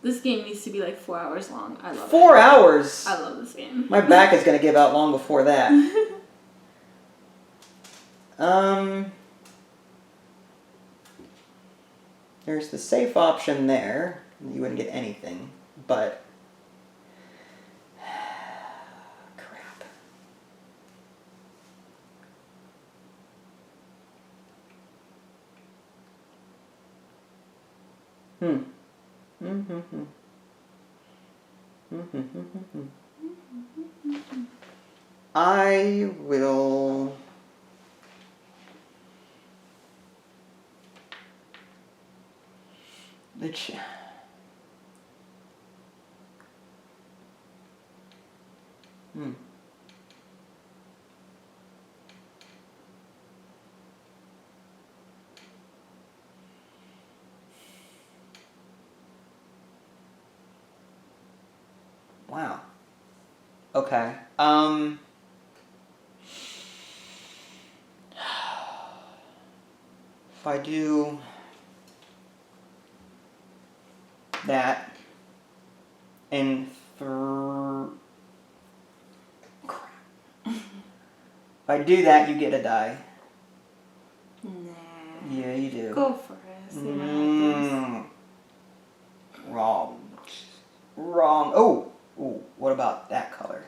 This game needs to be like 4 hours long. I love it. 4 hours? I love this game. My back is going to give out long before that. There's the safe option there. You wouldn't get anything, but crap. I will. Wow. Okay. If I do that and crap. If I do that, you get a die. Nah. Yeah, you do. Go for it. See what happens. Wrong. Wrong. Oh. Ooh, what about that color?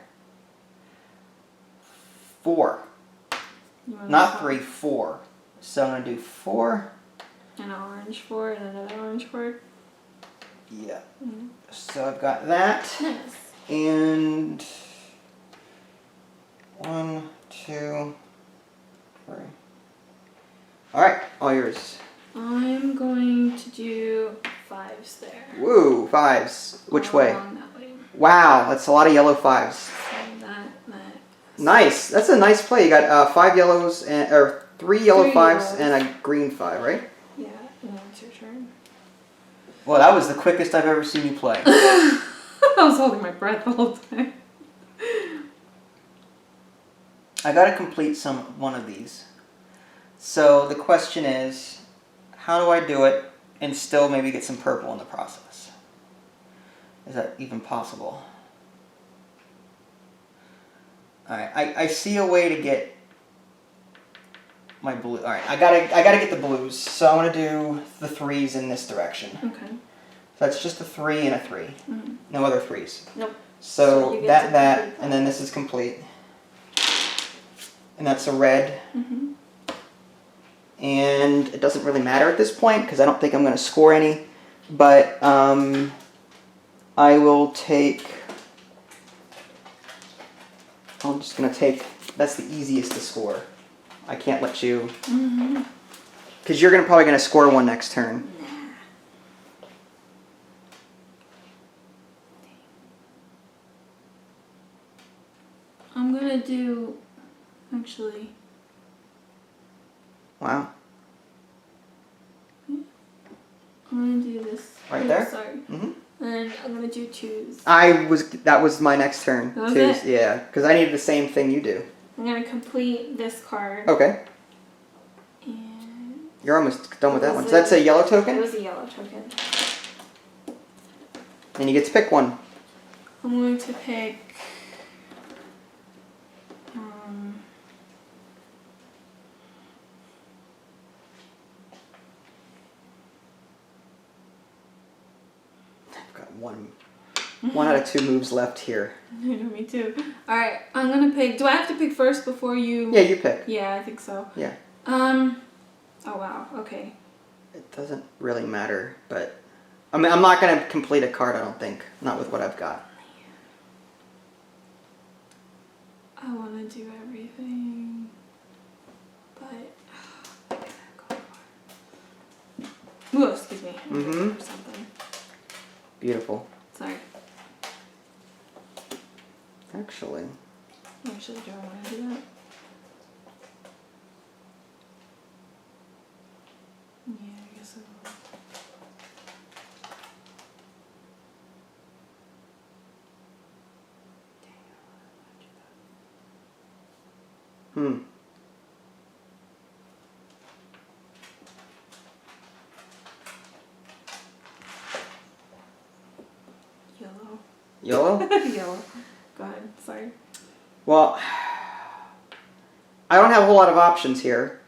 4. Not 3, 4. So I'm going to do 4. An orange 4 and another orange 4. Yeah. So I've got that. Nice. And 1, 2, 3. All right, all yours. I'm going to do 5s there. Woo, 5s. Which way? Along that way. Wow, that's a lot of yellow 5s. So that. Nice. That's a nice play. You got 5 yellows or 3 yellow 3 5s yellows. and a green 5, right? Yeah, and then it's your turn. Well, that was the quickest I've ever seen you play. I was holding my breath the whole time. I got to complete one of these. So the question is, how do I do it and still maybe get some purple in the process? Is that even possible? All right, I see a way to get my blue. All right, I gotta get the blues. So I'm gonna do the 3s in this direction. Okay. So that's just a 3 and a 3. Mm-hmm. No other 3s. Nope. So you get that, to that, complete and then this is complete. And that's a red. Mm-hmm. And it doesn't really matter at this point because I don't think I'm going to score any. But I will take... I'm just going to take... That's the easiest to score. I can't let you... Because you're probably going to score one next turn. I'm going to do... Actually... Wow. I'm going to do this. Right there? Sorry. Mm-hmm. And I'm going to do 2s. That was my next turn. That was 2s. it? Yeah, because I needed the same thing you do. I'm going to complete this card. Okay. And You're almost done with that Was one. So it- that's a yellow it token? was a yellow token. And you get to pick one. I'm going to pick... I've got one out of 2 moves left here. Me too. Alright, I'm going to pick... Do I have to pick first before you... Yeah, you pick. Yeah, I think so. Yeah. Oh, wow. Okay. It doesn't really matter, but... I mean, I'm not going to complete a card, I don't think. Not with what I've got. I want to do everything, but I gotta go for it. Ooh, excuse me. Mhm. Or something. Beautiful. Sorry. Actually. Do I want to do that? Yeah, I guess I will. Hmm. Yellow. Yellow? Yellow. Go ahead. Sorry. Well, I don't have a whole lot of options here.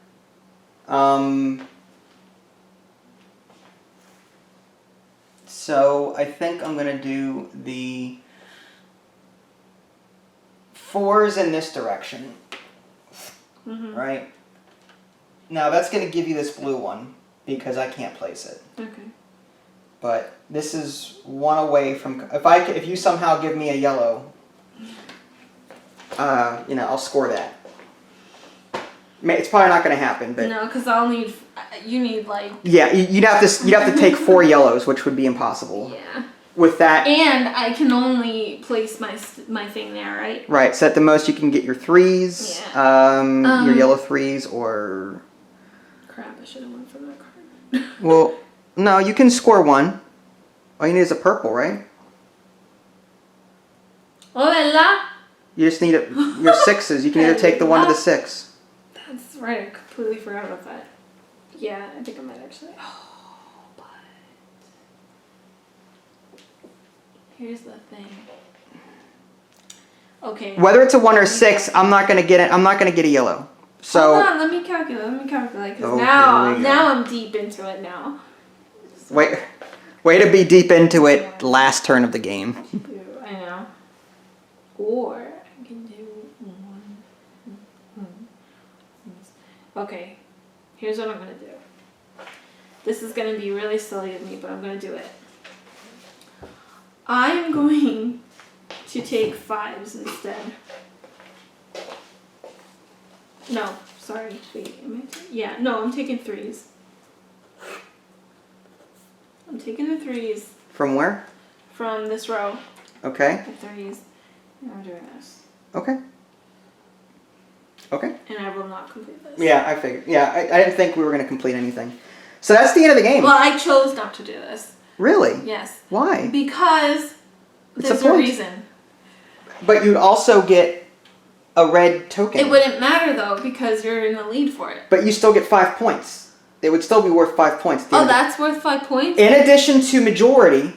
So I think I'm going to do the 4s in this direction. Mm-hmm. Right? Now that's going to give you this blue one because I can't place it. Okay. But this is one away from... If you somehow give me a yellow, I'll score that. It's probably not going to happen, but... No, because I'll need... You need, like... Yeah, you'd have to take 4 yellows, which would be impossible. Yeah. With that... And I can only place my thing there, right? Right, so at the most you can get your 3s, Yeah. your yellow 3s, or... Crap, I should have went for that card. Well, no, you can score 1. All you need is a purple, right? Oh la la! You just need your 6s. You can either take the 1 or the 6. That's right, I completely forgot about that. Yeah, I think I might actually. Oh, but here's the thing. Okay. Whether it's a 1 or 6, I'm not gonna get it. I'm not gonna get a yellow. So hold on, let me calculate. Because Okay, now here we go. I'm deep into it now. So, way to be deep into it. Last turn of the game. I know. Or I can do 1. Okay, here's what I'm gonna do. This is gonna be really silly of me, but I'm gonna do it. I'm going to take 5s instead. No, sorry. Wait, yeah, no, I'm taking 3s. I'm taking the 3s. From where? From this row. Okay. The 3s. And I'm doing this. Okay. Okay. And I will not complete this. Yeah, I figured. Yeah, I didn't think we were going to complete anything. So that's the end of the game. Well, I chose not to do this. Really? Yes. Why? Because It's there's a a point. reason. But you'd also get a red token. It wouldn't matter though because you're in the lead for it. But you still get 5 points. It would still be worth 5 points. At the Oh, end of that's worth 5 points? In addition to majorities,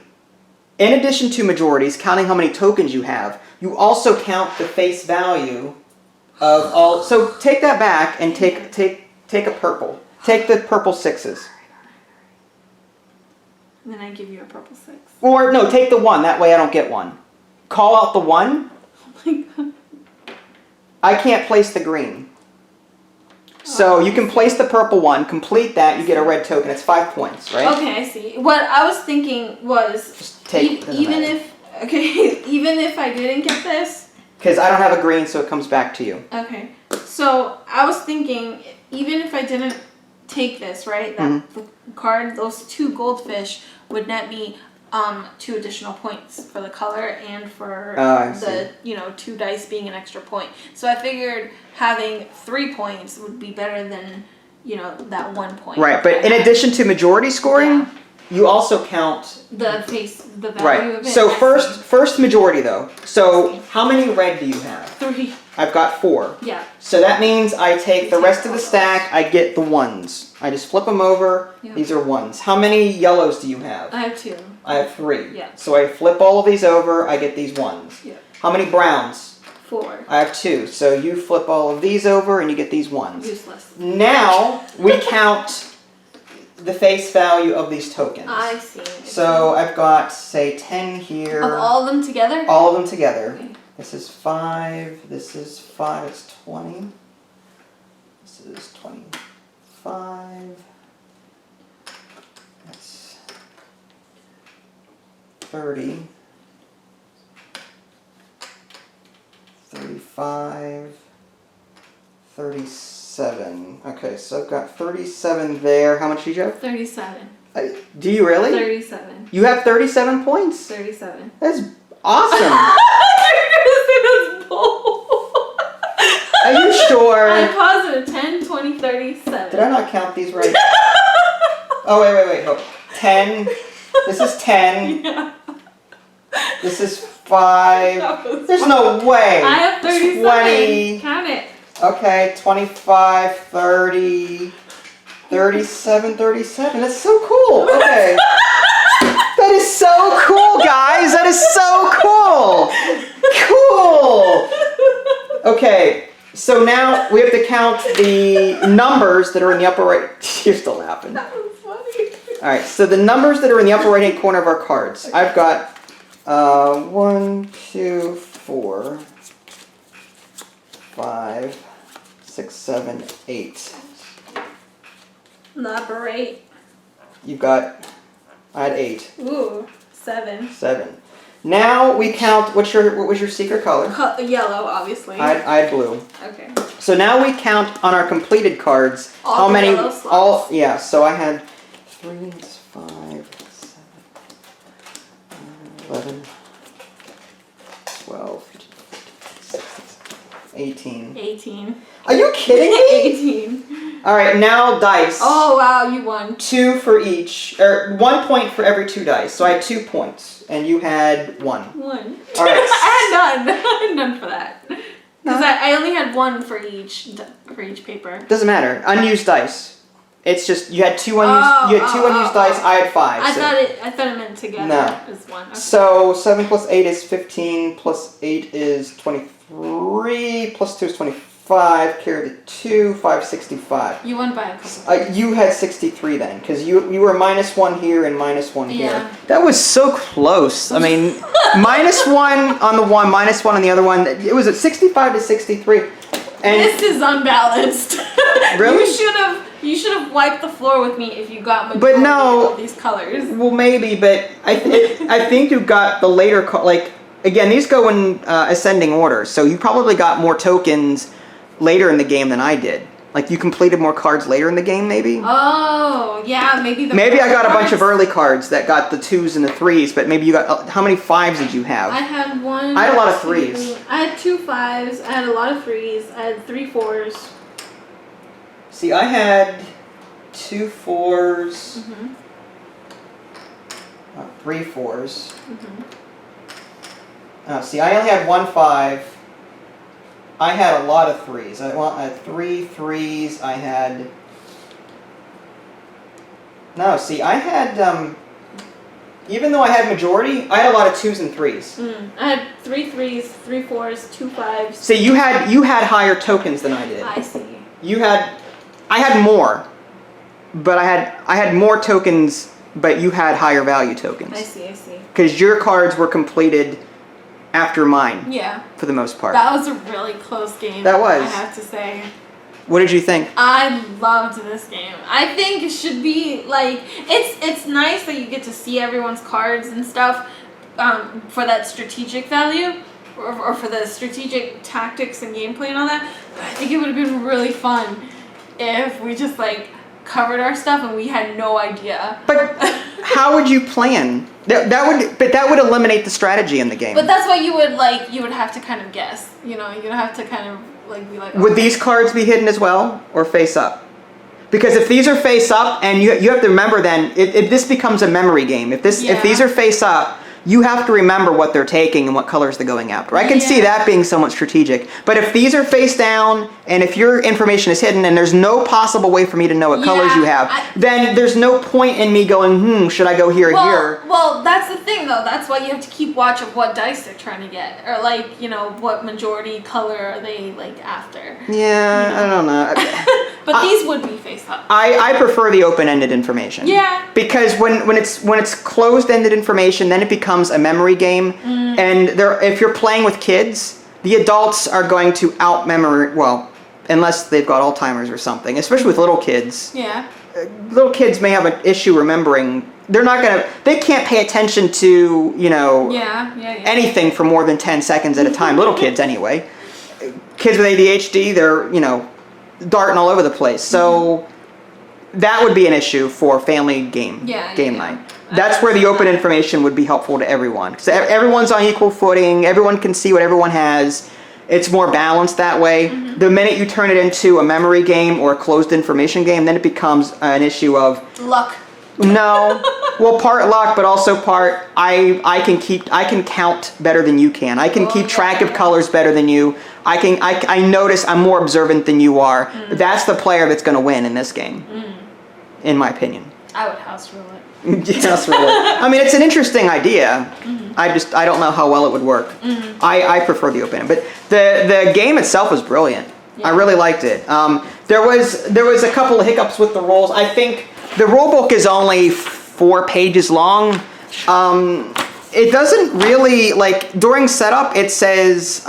counting how many tokens you have, you also count the face value of all. So take that back and take a purple. Take the purple 6s. And then I give you a purple 6. Or no, take the 1. That way I don't get 1. Call out the 1. Oh my god. I can't place the green. So you can place the purple 1, complete that, you get a red token. It's 5 points, right? Okay, I see. What I was thinking was Just take even if I didn't get this. Because I don't have a green, so it comes back to you. Okay. So I was thinking even if I didn't take this, right? That the card, those 2 goldfish would net me 2 additional points for the color and for the 2 dice being an extra point. So I figured having 3 points would be better than that 1 point. Right, but in addition to majority scoring, you also count the value right. of it. So first majority though. So how many red do you have? 3. I've got 4. Yeah. So that means I take the rest of the stack. I get the 1s. I just flip them over. Yeah. These are 1s. How many yellows do you have? I have 2. I have 3. Yeah. So I flip all of these over. I get these 1s. Yeah. How many browns? 4. I have 2. So you flip all of these over and you get these 1s. Useless. Now we count the face value of these tokens. I see. So I've got, say, 10 here. Of all of them together? All of them together. Okay. This is 5. This is 5. It's 20. This is 25. That's 30. 35. 37. Okay, so I've got 37 there. How much did you have? 37. Do you really? 37. You have 37 points? 37. That's awesome. Are you sure? I'm positive 10, 20, 37. Did I not count these right? Oh, wait. Hold. 10. This is 10. Yeah. This is 5. There's no way. I have 37. 20. Count it. Okay, 25, 30, 37, 37. That's so cool. Okay. That is so cool, guys. That is so cool. Cool. Okay, so now we have to count the numbers that are in the upper right. You're still laughing. That was funny. All right, so the numbers that are in the upper right-hand corner of our cards. Okay. I've got 1, 2, 4, 5, 6, 7, 8. Elaborate. You've got, I had 8. Ooh, 7. 7. Now we count, what was your secret color? Yellow, obviously. I had blue. Okay. So now we count on our completed cards All how the many, yellow slots. yeah, so I had 3, 5, 7, 11, 12, 18. 18. Are you kidding me? 18. All right, now dice. Oh, wow, you won. 2 for each, or 1 point for every 2 dice. So I had 2 points, and you had 1. 1. All right. I had none. I had none for that. Because No. I only had 1 for each paper. Doesn't matter. Unused dice. It's just you had 2 unused. You had 2 unused dice. I had 5. I so. thought it meant together No. as 1. Okay. So 7 plus 8 is 15. Plus 8 is 23. Plus 2 is 25. Carry the 2. 5, 65. You won by a couple. You had 63 then, because you were -1 here and -1 here. Yeah. That was so close. I mean, -1 on the one, -1 on the other one. It was at 65 to 63. And This is unbalanced. Really? You should have wiped the floor with me if you got But majority no. of these colors. well, maybe, but I think you got the later again. These go in ascending order, so you probably got more tokens later in the game than I did. Like, you completed more cards later in the game, maybe? Oh, yeah, maybe the Maybe I got a bunch cards. of early cards that got the 2s and the 3s, but maybe you got... how many 5s did you have? I had one. I had a lot of 2, 3s. I had 2 5s. I had a lot of 3s. I had 3 4s. See, I had 2 4s, 3 4s. See, I only had 1 5. I had a lot of 3s. I had 3 3s. I had... No, see, I had... even though I had majority, I had a lot of 2s and 3s. I had 3 3s, 3 4s, 2 5s. See, you had higher tokens than I did. I see. I had more, but I had more tokens, but you had higher value tokens. I see. Because your cards were completed after mine. Yeah. For the most part. That was a really close game. That was. I have to say. What did you think? I loved this game. I think it should be like it's nice that you get to see everyone's cards and stuff for that strategic value or for the strategic tactics and gameplay and all that. But I think it would have been really fun if we just like covered our stuff and we had no idea. But how would you plan? That would eliminate the strategy in the game. But that's what you would have to kind of guess. You know, you'd have to kind of like be like. Would these cards be hidden as well, or face up? Because if these are face up, and you have to remember then, if this becomes a memory game, if these are face up, you have to remember what they're taking and what colors they're going after. I can see that being somewhat strategic. But if these are face down, and if your information is hidden, and there's no possible way for me to know what colors you have, then there's no point in me going, should I go here or here? Well, that's the thing, though. That's why you have to keep watch of what dice they're trying to get. Or, like, you know, what majority color are they, like, after. Yeah, I don't know. But these would be face up. I prefer the open-ended information. Yeah. Because when it's closed-ended information, then it becomes a memory game. And if you're playing with kids, the adults are going to out-memory, well, unless they've got Alzheimer's or something, especially with little kids. Yeah. Little kids may have an issue remembering. They can't pay attention to, anything for more than 10 seconds at a time. Little kids, anyway. Kids with ADHD, they're, darting all over the place. So that would be an issue for family game night. That's where the open information would be helpful to everyone. Because everyone's on equal footing. Everyone can see what everyone has. It's more balanced that way. The minute you turn it into a memory game or a closed information game, then it becomes an issue of luck. No, well, part luck, but also part I can count better than you can. I can keep track of colors better than you. I notice I'm more observant than you are. That's the player that's going to win in this game, in my opinion. I would house rule it. House rule it. I mean, it's an interesting idea. I don't know how well it would work. I prefer the open, but the game itself was brilliant. Yeah. I really liked it. There was a couple of hiccups with the rules. I think the rule book is only 4 pages long. It doesn't really, during setup, it says,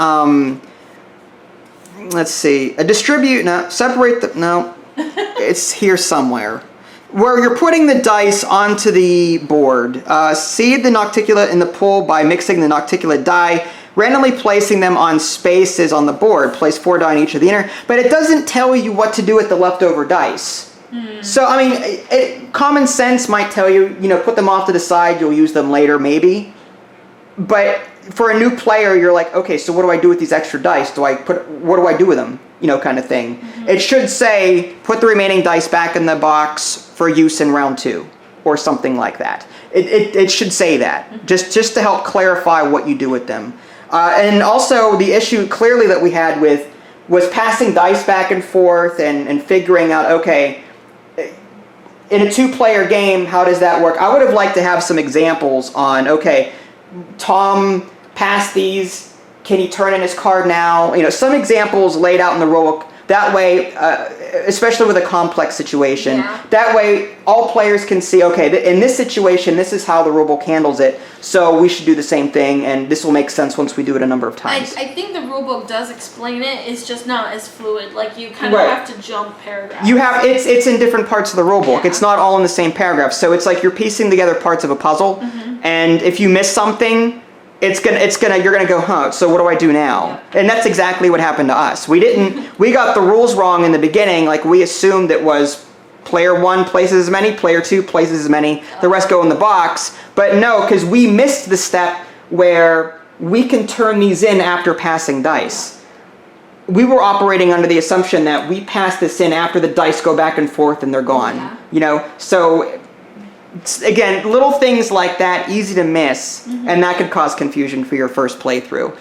let's see, it's here somewhere. Where you're putting the dice onto the board. Seed the Nocticula in the pool by mixing the Nocticula die, randomly placing them on spaces on the board. Place 4 die in each of the inner, but it doesn't tell you what to do with the leftover dice. So, I mean, common sense might tell you, put them off to the side, you'll use them later, maybe. But for a new player, you're like, okay, so what do I do with these extra dice? What do I do with them? Kind of thing. It should say, put the remaining dice back in the box for use in round 2, or something like that. It should say that, just to help clarify what you do with them. And also, the issue clearly that we had was passing dice back and forth and figuring out, okay, in a 2-player game, how does that work? I would have liked to have some examples on, okay, Tom passed these, can he turn in his card now? some examples laid out in the rulebook. That way, especially with a complex situation, that way all players can see, okay, in this situation, this is how the rulebook handles it, so we should do the same thing, and this will make sense once we do it a number of times. I think the rulebook does explain it, it's just not as fluid, you kind of have to jump paragraphs. It's in different parts of the rulebook, it's not all in the same paragraph, so it's like you're piecing together parts of a puzzle, and if you miss something, you're gonna go, huh, so what do I do now? And that's exactly what happened to us. We got the rules wrong in the beginning. Like, we assumed it was player 1 places as many, player 2 places as many, the rest go in the box. But no, because we missed the step where we can turn these in after passing dice. We were operating under the assumption that we pass this in after the dice go back and forth and they're gone. Yeah. You know, so again, little things like that, easy to miss, and that could cause confusion for your first playthrough,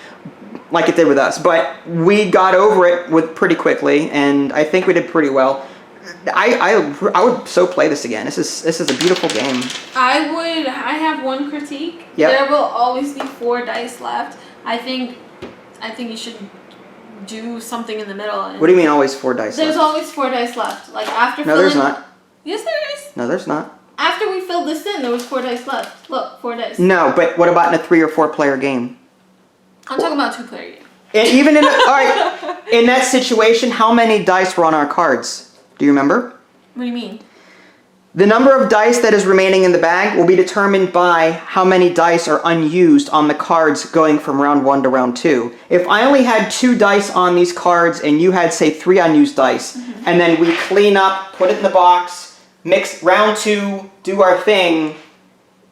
like it did with us. But we got over it pretty quickly, and I think we did pretty well. I would so play this again. This is a beautiful game. I have one critique. Yep. There will always be 4 dice left. I think you should do something in the middle. What do you mean always 4 dice There's left? always 4 dice left. Like after No, there's not. Yes, there is. No, there's not. After we filled this in, there was 4 dice left. Look, 4 dice. No, but what about in a 3 or 4 player game? I'm talking about 2-player game. And even all right, in that situation, how many dice were on our cards? Do you remember? What do you mean? The number of dice that is remaining in the bag will be determined by how many dice are unused on the cards going from round 1 to round 2. If I only had 2 dice on these cards and you had, say, 3 unused dice, and then we clean up, put it in the box, mix round 2, do our thing,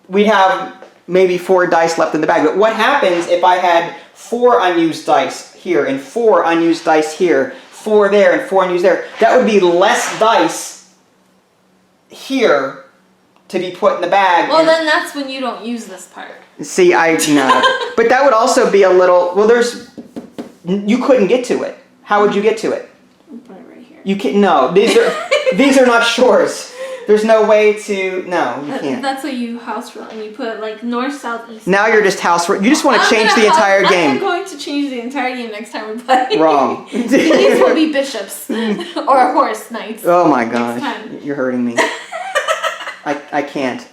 we'd have maybe 4 dice left in the bag. But what happens if I had 4 unused dice here and 4 unused dice here, 4 there and 4 unused there? That would be less dice here to be put in the bag. Well, then that's when you don't use this part. See, no. But that would also be a little, you couldn't get to it. How would you get to it? I'll put it right here. You can't, no, these are not shores. There's no way to, no, you can't. That's what you house rule, and you put like north, south, east. Now you're just you just want to change the entire game. I'm going to change the entire game next time we play. Wrong. These will be bishops or horse knights. Oh my Next gosh, time. you're hurting me. I can't.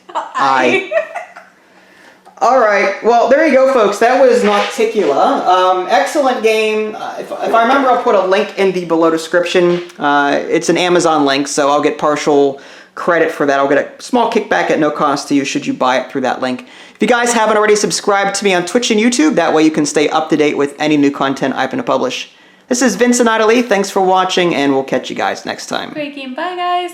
All right. Well, there you go, folks. That was Nocticula. Excellent game. If I remember, I'll put a link in the below description. It's an Amazon link, so I'll get partial credit for that. I'll get a small kickback at no cost to you should you buy it through that link. If you guys haven't already subscribed to me on Twitch and YouTube, that way you can stay up to date with any new content I'm going to publish. This is Vincent Idley. Thanks for watching, and we'll catch you guys next time. Great game. Bye, guys.